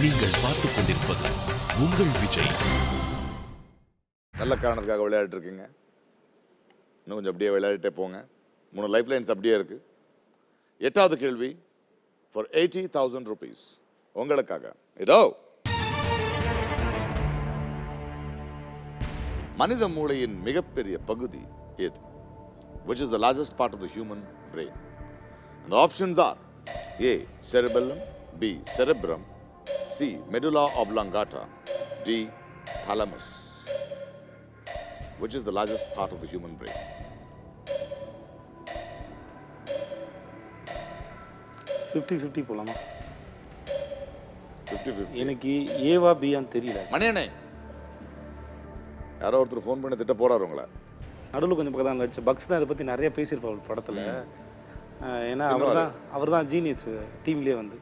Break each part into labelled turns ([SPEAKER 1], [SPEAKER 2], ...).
[SPEAKER 1] நீங்கள் பார்த்துக் கொண்டிருப்பது உங்கள் விஜய்.
[SPEAKER 2] நல்ல காரணத்துக்காக விளையாடிட்டு இருக்கீங்க. இன்னும் கொஞ்சம் அப்படியே விளையாடிட்டே போங்க. 3 லைஃப் லைன்ஸ் அப்படியே இருக்கு. 8வது கேள்வி ஃபார் 80,000 rupees உங்களுக்காக. இதோ மனித மூளையின் மிகப்பெரிய பகுதி எது? Which is the largest part of the human brain? And the options are A. Cerebellum, B. Cerebrum, C. Medulla oblongata, D. Thalamus. Which is the largest part of the human brain?
[SPEAKER 3] Fifty போலாமா?
[SPEAKER 2] 50-50.
[SPEAKER 3] எனக்கு ஏவா பியான்னு தெரியல.
[SPEAKER 2] மணியண்ணே யாரோ ஒருத்தர் phone பண்ணி திட்ட போறாரு உங்களை.
[SPEAKER 3] நடுவில் கொஞ்சம் பக்கம் தான் வச்சு பக்ஸ் தான் இதை பற்றி நிறைய பேசியிருப்பாள் படத்தில். ஏன்னா அவர் தான் ஜீனியஸ் டீம்லேயே வந்து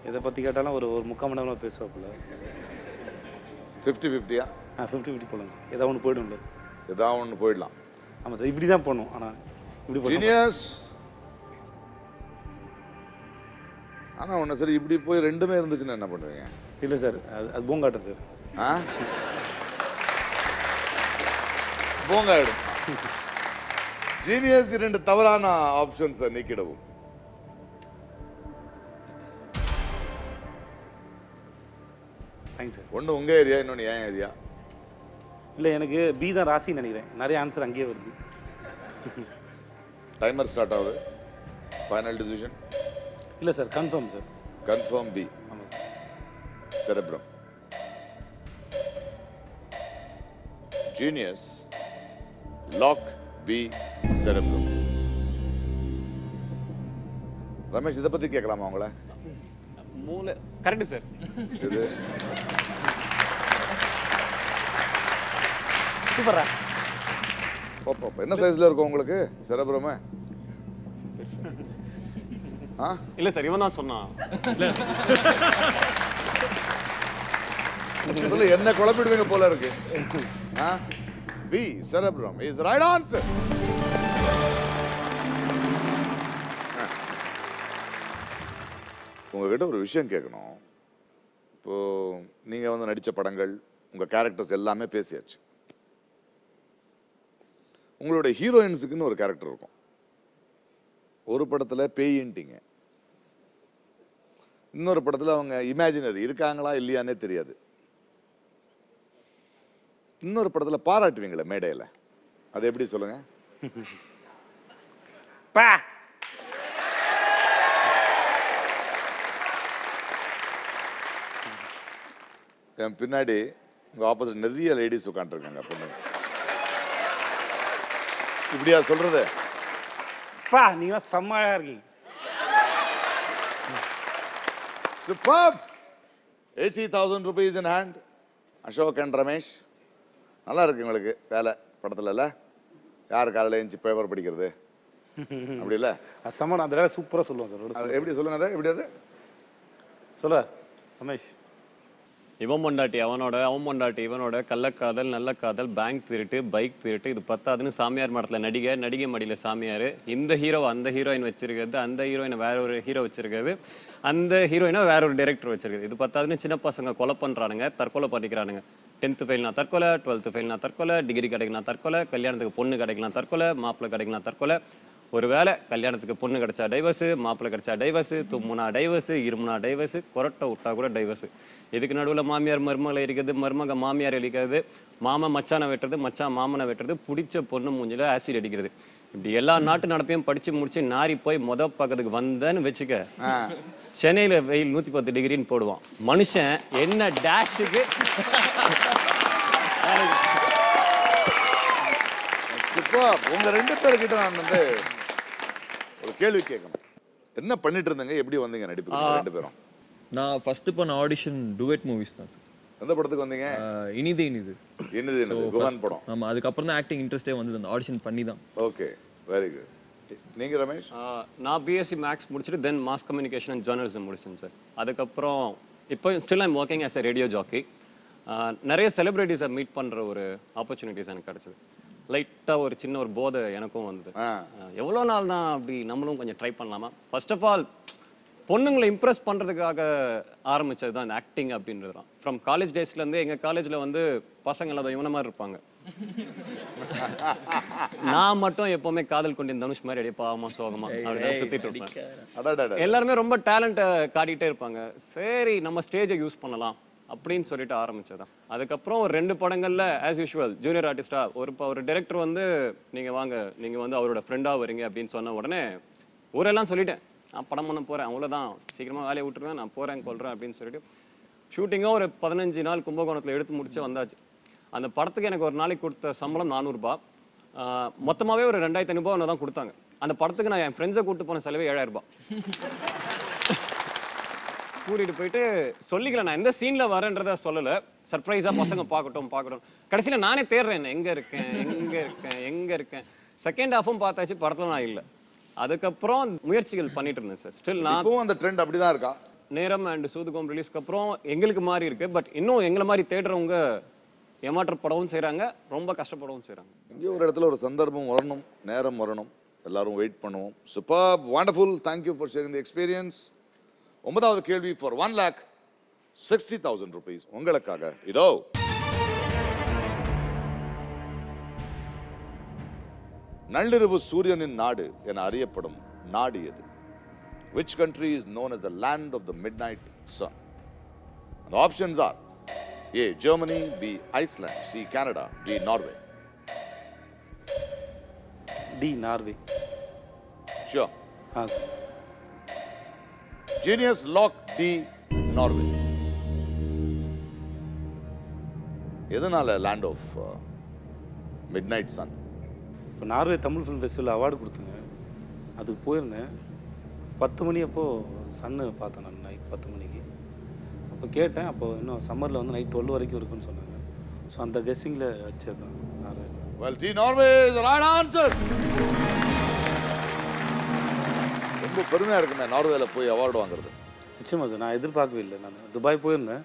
[SPEAKER 3] எதை பற்றி கேட்டாலும் ஒரு 3/4 மணி நேரம் பேசுவாப்புல.
[SPEAKER 2] 50-50-யா?
[SPEAKER 3] 50-50 போகலாம் சார். ஏதாவது ஒன்று போய்டும்ல.
[SPEAKER 2] ஏதாவது ஒன்று போயிடலாம்.
[SPEAKER 3] ஆமாம் சார், இப்படி தான் போகணும். ஆனால் இப்படி போய்
[SPEAKER 2] ஜீனியஸ். ஆனால் ஒன்று சரி, இப்படி போய் ரெண்டுமே இருந்துச்சுன்னா என்ன பண்ணுவீங்க?
[SPEAKER 3] இல்லை சார், அது பூங்காட்டம் சார்.
[SPEAKER 2] பூங்காடு. ஜீனியஸ் 2 தவறான ஆப்ஷன்ஸை நீக்கிடவும்.
[SPEAKER 3] Thanks sir.
[SPEAKER 2] ஒன்று உங்கள் ஏரியா, இன்னொன்று என் ஏரியா.
[SPEAKER 3] இல்லை, எனக்கு பி தான் ராசின்னு நினைக்கிறேன். நிறைய ஆன்சர் அங்கேயே வருது.
[SPEAKER 2] டைமர் ஸ்டார்ட் ஆகுது. Final decision?
[SPEAKER 3] இல்லை sir, confirm sir.
[SPEAKER 2] Confirm B.
[SPEAKER 3] ஆமாம்.
[SPEAKER 2] Cerebrum. Genius lock B cerebrum. Ramesh, இதை பற்றி கேட்கலாமா உங்களை?
[SPEAKER 4] மூளை கரெக்ட் சார்.
[SPEAKER 2] இது
[SPEAKER 3] சூப்பரா.
[SPEAKER 2] என்ன சைஸ்ல இருக்கும் உங்களுக்கு செரெப்ரமே?
[SPEAKER 4] இல்ல சார், இவன் தான் சொன்னான்.
[SPEAKER 2] என்ன குழப்பிடுவீங்க போல இருக்கு. B cerebrum is the right answer. உங்ககிட்ட ஒரு விஷயம் கேட்கணும். இப்போ நீங்க வந்து நடிச்ச படங்கள், உங்க கேரக்டர்ஸ் எல்லாமே பேசியாச்சு. உங்களுடைய ஹீரோயின்ஸுக்குன்னு ஒரு கேரக்டர் இருக்கும். ஒரு படத்துல பேயின்ட்டிங்க, இன்னொரு படத்துல அவங்க இமேஜினரி இருக்காங்களா இல்லையானே தெரியாது. இன்னொரு படத்துல பாராட்டுவீங்களே மேடையில, அது எப்படி சொல்லுங்க? என் பின்னாடி உங்க ஆப்போசிட் நிறைய லேடிஸ் உட்காந்துருக்காங்க. பொண்ணு இப்படியா சொல்றது?
[SPEAKER 3] நீங்க செம்மையா இருக்கீங்க.
[SPEAKER 2] Superb. 80,000 rupees in hand. Ashok and Ramesh, நல்லா இருக்கு உங்களுக்கு வேலை படத்துல இல்ல? யார் காலையில் எழுந்துச்சு பேப்பர் படிக்கிறது அப்படி இல்லை?
[SPEAKER 3] செம்ம. அந்த வேலை சூப்பராக சொல்லுவோம் சார்.
[SPEAKER 2] எப்படி சொல்லுங்க அதை? எப்படி அது
[SPEAKER 3] சொல்ல ரமேஷ்?
[SPEAKER 4] இவன் பொண்டாட்டி அவனோட, அவன் பொண்டாட்டி இவனோட, கள்ளக்காதல், நல்ல காதல், பேங்க் திருட்டு, பைக் திருட்டு, இது பத்தாதுன்னு சாமியார் மடத்தில் நடிகை மடியில் சாமியார், இந்த ஹீரோ அந்த ஹீரோயின் வச்சிருக்கிறது, அந்த ஹீரோயினை வேற ஒரு ஹீரோ வச்சிருக்கிறது, அந்த ஹீரோயினை வேற ஒரு டைரக்டர் வச்சிருக்குது. இது பத்தாதுன்னு சின்ன பசங்க கொலை பண்ணுறானுங்க, தற்கொலை பண்ணிக்கிறானுங்க. 10th ஃபெயில்னா தற்கொலை, 12th ஃபெயில்னா தற்கொலை, டிகிரி கிடைக்கலாம் தற்கொலை, கல்யாணத்துக்கு பொண்ணு கிடைக்கலாம் தற்கொலை, மாப்பிள்ளை கிடைக்கலாம் தற்கொலை. ஒரு வேளை கல்யாணத்துக்கு பொண்ணு கிடைச்சா டைவர்ஸு, மாப்பிள்ளை கிடைச்சா டைவர்ஸு, தும்முனா டைவர்ஸு, இருமுனா டைவர்ஸு, கொரட்டை விட்டா கூட டைவர்ஸு. இதுக்கு நடுவில் மாமியார் மருமகளை இருக்கிறது, மருமக மாமியார் அடிக்கிறது, மாமன் மச்சானை வெட்டுறது, மச்சான் மாமனை வெட்டுறது, பிடிச்ச பொண்ணு மூஞ்சில ஆசிட் அடிக்கிறது. இப்படி எல்லா நாட்டு நடப்பையும் படிச்சு முடிச்சு நாரி போய் பக்கத்துக்கு வந்தேன்னு வச்சுக்க, சென்னையில வெயில் 110 டிகிரின்னு போடுவான். மனுஷன் என்ன டேஷுக்கு.
[SPEAKER 2] உங்க 2 பேர்கிட்ட நான் வந்து ஒரு கேள்வி கேட்கணும். என்ன பண்ணிட்டு இருந்தீங்க, எப்படி வந்தீங்க நடிப்புக்கு 2 பேரும்?
[SPEAKER 5] நான் ஃபர்ஸ்ட் பண்ண ஆடிஷன் டுவெட் மூவிஸ் தான் சார்.
[SPEAKER 2] எந்த படத்துக்கு வந்தீங்க?
[SPEAKER 5] இனிது
[SPEAKER 2] குஹன் படம்.
[SPEAKER 5] ஆமா, அதுக்கப்புறம் தான் ஆக்டிங் இன்ட்ரெஸ்டே வந்தது, அந்த ஆடிஷன் பண்ணி தான்.
[SPEAKER 2] Okay, very good. நீங்க ரமேஷ்?
[SPEAKER 4] நான் பிஎஸ்சி மேக்ஸ் முடிச்சுட்டு தென் மாஸ் கம்யூனிகேஷன் அண்ட் ஜேர்னலிசம் முடிச்சேன் சார். அதுக்கப்புறம் இப்போ still I'm working as a radio jockey. நிறைய செலிபிரிட்டிஸை மீட் பண்ணுற ஒரு ஆப்பர்ச்சுனிட்டிஸ் எனக்கு கிடச்சிது. லைட்டாக ஒரு சின்ன ஒரு போதை எனக்கும் வந்தது. எவ்வளோ நாள் தான் அப்படி நம்மளும் கொஞ்சம் ட்ரை பண்ணலாமா? ஃபர்ஸ்ட் ஆஃப் ஆல் பொண்ணுங்களை இம்ப்ரெஸ் பண்ணுறதுக்காக ஆரம்பிச்சது தான் இந்த ஆக்டிங் அப்படின்றது தான். ஃப்ரம் காலேஜ் டேஸ்லேருந்து எங்கள் காலேஜில் வந்து பசங்க எல்லாம் இவன மாதிரி இருப்பாங்க. நான் மட்டும் எப்போவுமே காதல் கொண்டு தனுஷ் மாதிரி அப்படியே பாவமா சோகமா அப்படியே சுற்றிட்டு இருப்பேன். எல்லாருமே ரொம்ப டேலண்ட்டை காட்டிகிட்டே இருப்பாங்க. சரி நம்ம ஸ்டேஜை யூஸ் பண்ணலாம் அப்படின்னு சொல்லிட்டு ஆரம்பிச்சதான். அதுக்கப்புறம் ஒரு 2 படங்களில் ஆஸ் யூஷுவல் ஜூனியர் ஆர்டிஸ்டாக ஒரு டைரக்டர் வந்து நீங்கள் வாங்க நீங்கள் வந்து அவரோட ஃப்ரெண்டாக வரீங்க அப்படின்னு சொன்ன உடனே ஊரெல்லாம் சொல்லிட்டேன் நான் படம் பண்ண போகிறேன், அவ்வளோதான், சீக்கிரமாக வேலையை விட்டுருவேன், நான் போகிறேன் கொள்கிறேன் அப்படின்னு சொல்லிட்டு ஷூட்டிங்காக ஒரு 15 நாள் கும்பகோணத்தில் எடுத்து முடிச்சு வந்தாச்சு. அந்த படத்துக்கு எனக்கு ஒரு நாளைக்கு கொடுத்த சம்பளம் 400 ரூபாய். மொத்தமாகவே ஒரு 2500 ரூபாய் தான் கொடுத்தாங்க. அந்த படத்துக்கு நான் என் ஃப்ரெண்ட்ஸை கூப்பிட்டு போன செலவே 7000 ரூபாய். கூட்டிகிட்டு போயிட்டு சொல்லிக்கிறேன் நான் எந்த சீனில் வரேன்றதை சொல்லலை, சர்ப்ரைஸாக பசங்க பார்க்கட்டும். கடைசியில் நானே தேடுறேன் எங்கே இருக்கேன். செகண்ட் ஹாஃபும் பார்த்தாச்சு, படத்தில் நான் இல்லை. அதுக்கப்புறம் முயற்சிகள் பண்ணிட்டு இருந்தேன் சார். ஸ்டில் நான்
[SPEAKER 2] அந்த ட்ரெண்ட் அப்படிதான் இருக்கா?
[SPEAKER 4] நேரம் அண்ட் சூதுகம் ரிலீஸ்க்கு அப்புறம் எங்களுக்கு மாறி இருக்கு. பட் இன்னும் எங்களை மாதிரி தேடுறவங்க ஏமாற்றப்படவும் செய்கிறாங்க, ரொம்ப கஷ்டப்படவும் செய்கிறாங்க.
[SPEAKER 2] இங்கே ஒரு இடத்துல ஒரு சந்தர்ப்பம் வரணும், நேரம் வரணும், எல்லாரும் வெயிட் பண்ணுவோம். Super, wonderful, thank you for sharing the experience. 9வது கேள்வி ஃபார் 1,60,000 rupees உங்களுக்காக இதோ. நள்ளிரவு சூரியனின் நாடு என அறியப்படும் நாடு எது? Which country is known as the land of the midnight sun? And the options are A. Germany, B. Iceland, C. Canada, D. Norway.
[SPEAKER 3] D Norway.
[SPEAKER 2] Sure.
[SPEAKER 3] Sir.
[SPEAKER 2] Genius lock D. Norway. எதனால land of midnight sun?
[SPEAKER 3] இப்போ Norway Tamil film festival award கொடுத்தாங்க, அதுக்கு போயிருந்தேன். 10 மணி அப்போது சன்னு பார்த்தேன் நான், night 10 மணிக்கு. அப்போ கேட்டேன், அப்போது இன்னும் சம்மரில் வந்து நைட் 12 வரைக்கும் இருக்குன்னு சொன்னாங்க. ஸோ அந்த கெஸ்ஸிங்கில் அடிச்சது தான் Norway.
[SPEAKER 2] Well, D. Norway is the right answer. ரொம்ப பெருமையாக இருக்குமே நார்வேல போய் அவார்டு வாங்குறது.
[SPEAKER 3] நிச்சயமா சார், நான் எதிர்பார்க்கவே இல்லை. நான் துபாய் போயிருந்தேன்,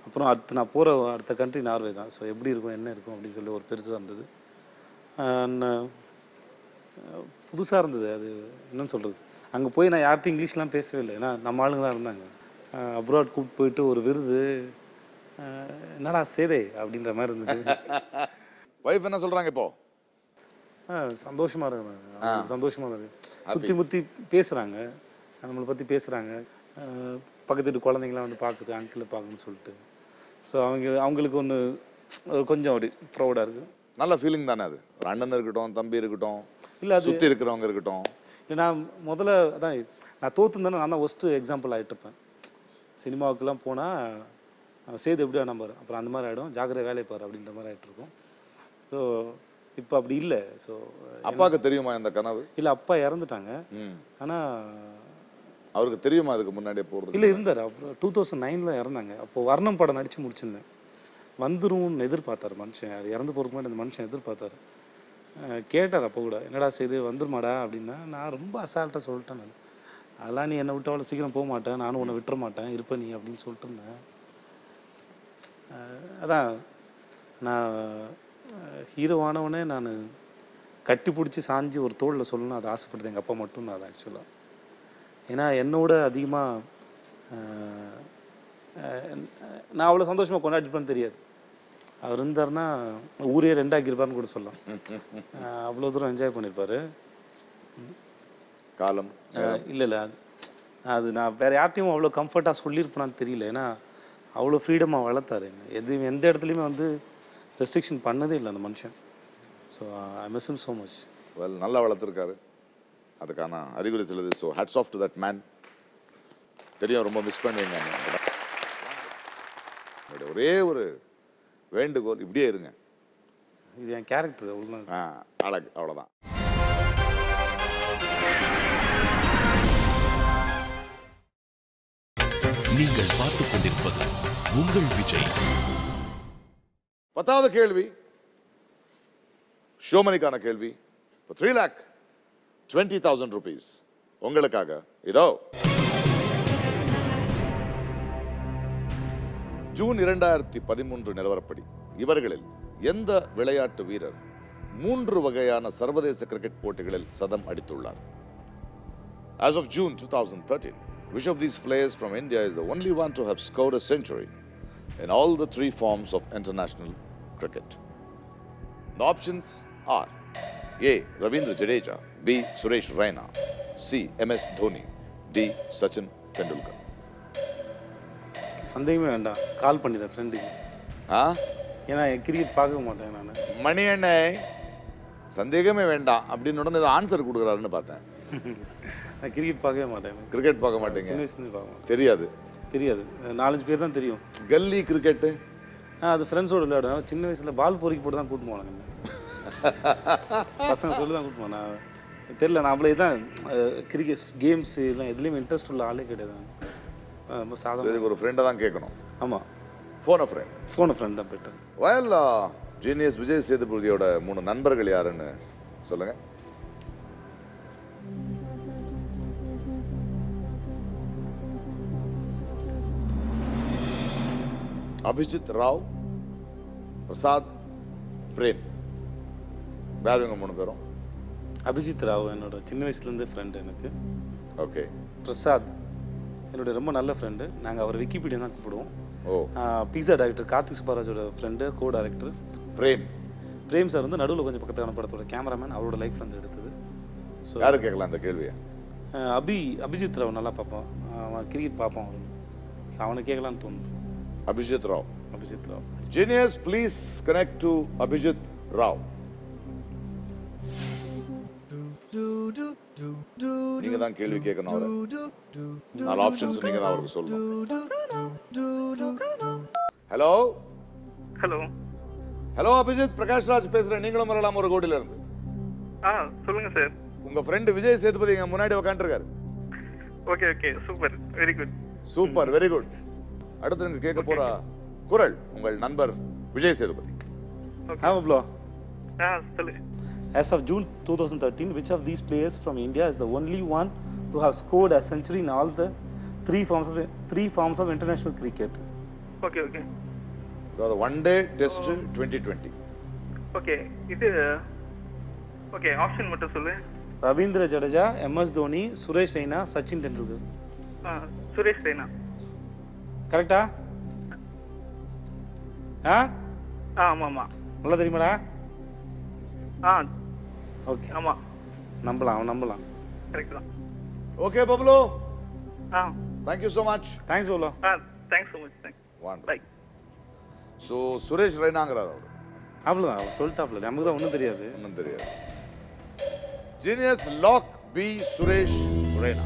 [SPEAKER 3] அப்புறம் நான் போகிற அடுத்த கண்ட்ரி நார்வே தான். ஸோ எப்படி இருக்கும் என்ன இருக்கும் அப்படின்னு சொல்லி ஒரு பெருசாக இருந்தது. புதுசாக இருந்தது. அது என்னன்னு சொல்கிறது, அங்கே போய் நான் யார்கிட்டையும் இங்கிலீஷ்லாம் பேசவே இல்லை, ஏன்னா நம்ம ஆளுங்க தான் இருந்தாங்க. அப்ராட் கூப்பிட்டு போயிட்டு ஒரு விருது, என்னடா சேதே அப்படின்ற மாதிரி இருந்தது.
[SPEAKER 2] வைஃப் என்ன சொல்கிறாங்க இப்போ?
[SPEAKER 3] சந்தோஷமாக இருக்குங்க, சந்தோஷமாக தான் இருக்குது. சுற்றி முற்றி பேசுகிறாங்க, நம்மளை பற்றி பேசுகிறாங்க. பக்கத்து வீட்டு குழந்தைங்களாம் வந்து பார்க்குது, அங்கிளை பார்க்கணும்னு சொல்லிட்டு. ஸோ அவங்களுக்கு ஒன்று கொஞ்சம் அப்படி ப்ரௌடாக இருக்குது.
[SPEAKER 2] நல்ல ஃபீலிங் தானே அது? ஒரு அண்ணன் இருக்கட்டும், தம்பி இருக்கட்டும்,
[SPEAKER 3] இல்லை அது
[SPEAKER 2] சுற்றி இருக்கிறவங்க இருக்கட்டும்.
[SPEAKER 3] இல்லை நான் முதல்ல அதான் நான் தோற்றுந்தேன்னா நான் தான் ஒஸ்ட்டு எக்ஸாம்பிள் ஆகிட்டுருப்பேன். சினிமாவுக்கெல்லாம் போனால் சேது எப்படியா நம்பர், அப்புறம் அந்த மாதிரி ஆகிடும், ஜாக்கிரதை வேலையை பாரு அப்படின்ற மாதிரி ஆகிட்டுருக்கும். ஸோ இப்போ அப்படி இல்லை. ஸோ
[SPEAKER 2] அப்பாவுக்கு தெரியுமா இந்த கனவு?
[SPEAKER 3] இல்லை, அப்பா இறந்துட்டாங்க. ஆனால்
[SPEAKER 2] அவருக்கு தெரியுமா அதுக்கு முன்னாடியே போகிறது?
[SPEAKER 3] இல்லை, இருந்தார். அப்புறம் 2009 இறந்தாங்க. அப்போது வர்ணம் படம் நடித்து முடிச்சிருந்தேன். வந்துரும்னு எதிர்பார்த்தார் மனுஷன், அது இறந்து போகிறதுக்கு முன்னாடி அந்த மனுஷன் எதிர்பார்த்தார். கேட்டார் அப்போ கூட, என்னடா செய்து வந்துருமாடா அப்படின்னா, நான் ரொம்ப அசால்ட்டாக சொல்லிட்டேன். நான் அதெல்லாம் நீ என்னை விட்டு அவ்வளோ சீக்கிரம் போக மாட்டேன், நானும் உன்னை விட்டுற மாட்டேன், இருப்பேன் நீ அப்படின்னு சொல்லிட்டு இருந்தேன். அதான் நான் ஹீரோவானவனே நான் கட்டி பிடிச்சி சாஞ்சி ஒரு தோளில் சொல்லணும், அது ஆசைப்படுது எங்கள் அப்பா மட்டும்தான். அது ஆக்சுவலாக ஏன்னா என்னோட அதிகமாக நான் அவ்வளோ சந்தோஷமாக கொண்டாடிப்பேன்னு தெரியாது. அவர் இருந்தார்னா ஊரே 2 ஆக்கியிருப்பார்னு கூட சொல்லலாம். அவ்வளோ தூரம் என்ஜாய் பண்ணியிருப்பார்.
[SPEAKER 2] காலம்
[SPEAKER 3] இல்லை அது நான் வேறு யார்ட்டையும் அவ்வளோ கம்ஃபர்ட்டாக சொல்லியிருப்பேனான்னு தெரியல. ஏன்னா அவ்வளோ ஃப்ரீடமாக வளர்த்தாரு. எந்த இடத்துலையுமே வந்து ரெஸ்ட்ரிக்ஷன் பண்ணதே இல்லை அந்த மனுஷன். So I miss him so much.
[SPEAKER 2] Well, நல்லா வளர்த்துருக்காரு, அதுக்கான அறிகுறி சொல்லுது. So hats off to that man. தெரியும், ரொம்ப மிஸ் பண்ணுவீங்க. ஒரே ஒரு வேண்டுகோள், இப்படியே இருங்க.
[SPEAKER 3] இது என் கேரக்டர்,
[SPEAKER 2] அழகு, அவ்வளோதான்.
[SPEAKER 1] நீங்கள் பார்த்துக் கொண்டிருப்பது உங்கள் விஜய்.
[SPEAKER 2] 10வது கேள்வி ஷோமனிக்கான கேள்வி. 3,20,000 rupees உங்களுக்காக இதோ. ஜூன் 2013 நிலவரப்படி இவர்களில் எந்த விளையாட்டு வீரர் 3 வகையான சர்வதேச கிரிக்கெட் போட்டிகளில் சதம் அடித்துள்ளார்? As of June 2013, which of these players from India is the only one to have scored a century in all the 3 forms of international cricket? The options are A. Ravindra Jadeja, B. Suresh Raina, C. MS Dhoni, D. Sachin Tendulkar.
[SPEAKER 3] சந்தேகமே வேண்டாம், கால் பண்ணிடுறேன் ஃப்ரெண்டுக்கு. ஏன்னா cricket பார்க்க மாட்டேன் நான்.
[SPEAKER 2] மணி அண்ணே சந்தேகமே வேண்டாம் அப்படின்னு உடனே ஆன்சர் கொடுக்குறாருன்னு பார்த்தேன்.
[SPEAKER 3] நான் கிரிக்கெட் பார்க்கவே மாட்டேன்.
[SPEAKER 2] கிரிக்கெட் பார்க்க மாட்டேங்க?
[SPEAKER 3] சின்ன வயசுலேருந்து பார்க்க மாட்டேன்.
[SPEAKER 2] தெரியாது?
[SPEAKER 3] தெரியாது, 4-5 பேர் தான் தெரியும்.
[SPEAKER 2] கல்லி கிரிக்கெட்டு
[SPEAKER 3] அது ஃப்ரெண்ட்ஸோடு விளையாடுவேன். சின்ன வயசில் பால் பொறுக்கி போட்டு தான் கூப்பிட்டு போனாங்க. பசங்க சொல்லி தான் கூப்பிட்டு போனேன். தெரியல, நான் அவ்வளோ தான் கிரிக்கெட் கேம்ஸ் எல்லாம் எதுலேயும் இன்ட்ரெஸ்ட் உள்ள ஆளே கிடையாது. ரொம்ப சாதாரண. இதுக்கு
[SPEAKER 2] ஒரு ஃப்ரெண்டை தான் கேட்கணும்.
[SPEAKER 3] ஆமாம்,
[SPEAKER 2] ஃபோன் ஃப்ரெண்ட்.
[SPEAKER 3] ஃபோன் ஃப்ரெண்ட் தான் பெட்டர்.
[SPEAKER 2] வெல், ஜீனியஸ் விஜய் சேதுபதியோட 3 நண்பர்கள் யாருன்னு சொல்லுங்க. அபிஜித் ராவ், பிரசாத், பிரேம். வேற இவங்க 3 பேரும்?
[SPEAKER 3] அபிஜித் ராவ் என்னோட சின்ன வயசுலேருந்து ஃப்ரெண்டு எனக்கு.
[SPEAKER 2] ஓகே.
[SPEAKER 3] பிரசாத் என்னோட ரொம்ப நல்ல ஃப்ரெண்டு. நாங்கள் அவர் விக்கிபீடியா தான் கூப்பிடுவோம்.
[SPEAKER 2] ஓ.
[SPEAKER 3] பீஸா டைரக்டர் கார்த்திக் சுப்பராஜோட friend, co director. Prem sir வந்து நடுவில் கொஞ்சம் பக்கத்தான படத்தோட கேமராமேன், அவரோட லைஃப்லேருந்து எடுத்தது. ஸோ
[SPEAKER 2] யாரு கேட்கலாம் அந்த கேள்வியை?
[SPEAKER 3] அபிஜித் ராவ் நல்லா பார்ப்பான், அவன் கிரிக்கெட் பார்ப்பான். அவரு ஸோ அவனை கேட்கலான்னு தோணுது.
[SPEAKER 2] Abhijit Rao.
[SPEAKER 3] Abhijit Rao.
[SPEAKER 2] Genius, please connect to Abhijit Rao. நீங்க தான் கேள்வி கேட்கணும் அவரை. 4 ஆப்ஷன்ஸ் நீங்க தான் அவருக்கு சொல்லணும். Hello
[SPEAKER 6] hello
[SPEAKER 2] hello Abhijit, Prakash Raj பேசுறேன். நீங்களும் வரலாம் ஒரு கோடியில இருந்து.
[SPEAKER 6] சொல்லுங்க சார்.
[SPEAKER 2] உங்க ஃப்ரெண்ட் விஜய் சேதுபதி இங்க முன்னாடி உட்காந்துருக்காரு.
[SPEAKER 6] Okay okay, super, very good.
[SPEAKER 2] Super, very good. அடுத்து நீங்க கேட்க போற குரல் உங்கள் நண்பர் விஜய் சேதுபதி.
[SPEAKER 3] ப்ளோ.
[SPEAKER 6] சொல்லு.
[SPEAKER 3] As of June 2013, which of these players from India is the only one to have scored a century in all the 3 forms of international cricket?
[SPEAKER 6] Okay, okay.
[SPEAKER 2] The one day test 2020.
[SPEAKER 6] Okay, இது okay, option மட்டும் சொல்லு.
[SPEAKER 3] Ravindra Jadeja, MS Dhoni, Suresh Raina, Sachin Tendulkar.
[SPEAKER 6] Suresh Raina.
[SPEAKER 3] கரெக்ட்டா?
[SPEAKER 6] ஆமா ஆமா.
[SPEAKER 3] நல்லா தெரியுமாடா? Okay.
[SPEAKER 6] ஆமா,
[SPEAKER 3] நம்பலாம், அவன் நம்பலாம்.
[SPEAKER 6] கரெக்ட் தான்.
[SPEAKER 2] Okay Bablu. Thank you so much.
[SPEAKER 3] Thanks Bablu.
[SPEAKER 6] Thanks so much. Thanks.
[SPEAKER 2] Bye. So Suresh ரெய்னாங்கறார் அவர்.
[SPEAKER 3] அவ்வளவுதான், அவர் சொல்லிட்டாப்ல. நமக்கு தான் ஒண்ணும் தெரியாது.
[SPEAKER 2] ஒண்ணும் தெரியாது. Genius lock B Suresh Raina.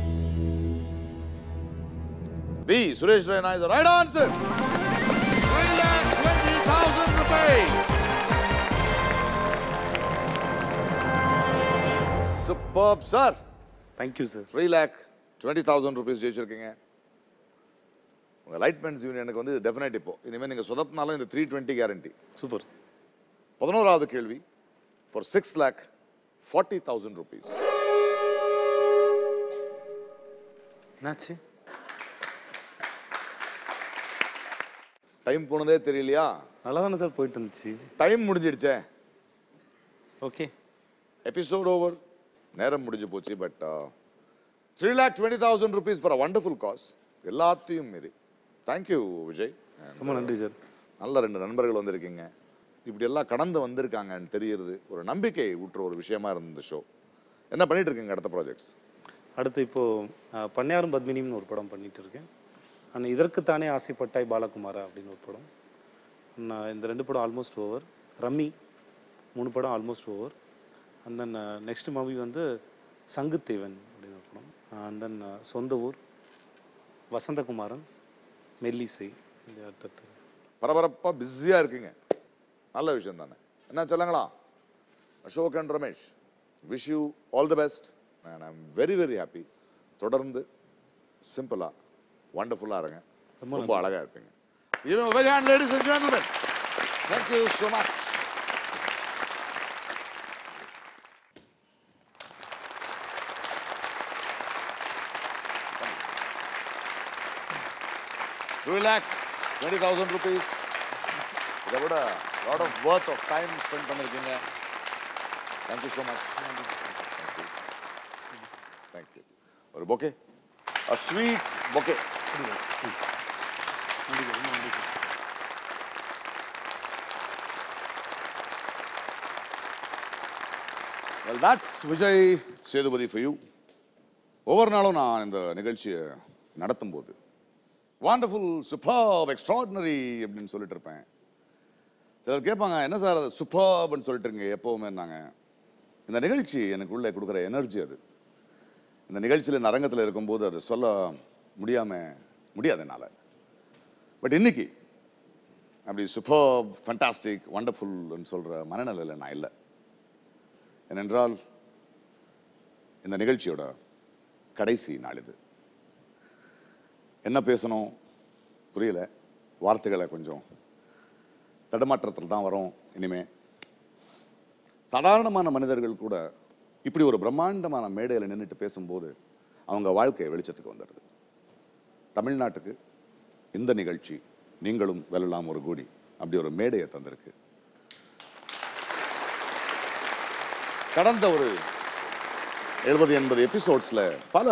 [SPEAKER 2] B Suresh Raina is the right answer. 3,20,000 rupees. Superb, sir.
[SPEAKER 3] Thank you, sir.
[SPEAKER 2] 3,20,000 rupees ஜெயிச்சிருக்கீங்க. உங்க லைட்மென்ஸ் யூனியனுக்கு வந்து டெஃபினட் இப்போ இனிமேல் நீங்க சொதப்பினாலும் இந்த 320 கேரண்டி.
[SPEAKER 3] சூப்பர்.
[SPEAKER 2] 11வது கேள்வி for 6,40,000 rupees.
[SPEAKER 3] என்னாச்சு?
[SPEAKER 2] டைம் போனதே தெரியலையா?
[SPEAKER 3] நல்லா தானே சார் போயிட்டு இருந்துச்சு.
[SPEAKER 2] டைம் முடிஞ்சிடுச்சே.
[SPEAKER 3] ஓகே.
[SPEAKER 2] Episode over. நேரம் முடிஞ்சு போச்சு. But 3,20,000 rupees for a wonderful cause. எல்லாத்தையும் மீறி. தேங்க்யூ விஜய்.
[SPEAKER 3] ரொம்ப நன்றி சார்.
[SPEAKER 2] நல்ல 2 நண்பர்கள் வந்திருக்கீங்க. இப்படி எல்லாம் கடந்து வந்திருக்காங்கன்னு தெரியுது. ஒரு நம்பிக்கை ஊட்டுற ஒரு விஷயமா இருந்த இந்த ஷோ. என்ன பண்ணிட்டு இருக்கீங்க அடுத்த ப்ராஜெக்ட்ஸ்?
[SPEAKER 3] அடுத்து இப்போது பன்னியாரும் பத்மினின்னு ஒரு படம் பண்ணிகிட்டு இருக்கேன். ஆனால் இதற்குத்தானே ஆசைப்பட்டாய் பாலகுமாரா அப்படின்னு ஒரு படம். நான் இந்த 2 படம் ஆல்மோஸ்ட் ஓவர். ரம்மி 3 படம் almost over. And then next movie வந்து சங்குத்தேவன் அப்படின்னு ஒரு படம். அண்ட் தென் சொந்த ஊர், வசந்தகுமாரன், மெல்லிசை, இந்த அடுத்தடுத்து.
[SPEAKER 2] பரபரப்பாக பிஸியாக இருக்கீங்க. நல்ல விஷயம் தானே. என்ன சொல்லுங்களா? Ashok and Ramesh, wish you all the best and I am very very happy. தொடர்ந்து சிம்பிளாக வண்டர்ஃபுல்லாக இருங்க. ரொம்ப அழகாக இருப்பீங்க. Ladies and gentlemen, thank you so much. ₹2,20,000. இதை விட lot of worth of time spend பண்ணிருக்கீங்க. Thank you so much. Thank you. ஒரு bouquet. a sweet bouquet. Well, that's Vijay Sethupathi for you. ஒவ்வொரு நாளும் நான் இந்த நிகழ்ச்சியை நடத்தும் போது வாண்டர்ஃபுல் சூப்பர்ப் எக்ஸ்ட்ராடினரி அப்படின்னு சொல்லிட்டு இருப்பேன். சிலர் கேட்பாங்க, என்ன சார் அது சூப்பர்ப்னு சொல்லிட்டு இருக்கீங்க எப்போவுமே. இந்த நிகழ்ச்சி எனக்கு உள்ளே கொடுக்குற எனர்ஜி அது. இந்த நிகழ்ச்சியில் இந்த அரங்கத்தில் இருக்கும்போது அதை சொல்ல முடியாது என்னால். பட் இன்னைக்கு அப்படி சூப்பர்ப் ஃபண்டாஸ்டிக் வண்டர்ஃபுல்னு சொல்கிற மனநிலையில் நான் இல்லை. ஏனென்றால் இந்த நிகழ்ச்சியோட கடைசி நாள் இது. என்ன பேசணும் புரியல, வார்த்தைகளை கொஞ்சம் தடுமாற்றத்தில் தான் வரும். இனிமே சாதாரணமான மனிதர்கள் கூட இப்படி ஒரு பிரம்மாண்டமான மேடையில் நின்றுட்டு பேசும்போது அவங்க வாழ்க்கை வெளிச்சத்துக்கு வந்துடுது. தமிழ்நாட்டுக்கு இந்த நிகழ்ச்சி நீங்களும் வெல்லலாம் ஒரு கோடி அப்படி ஒரு மேடையை தந்திருக்கு. கடந்த ஒரு 70-80 எபிசோட்ஸில் பல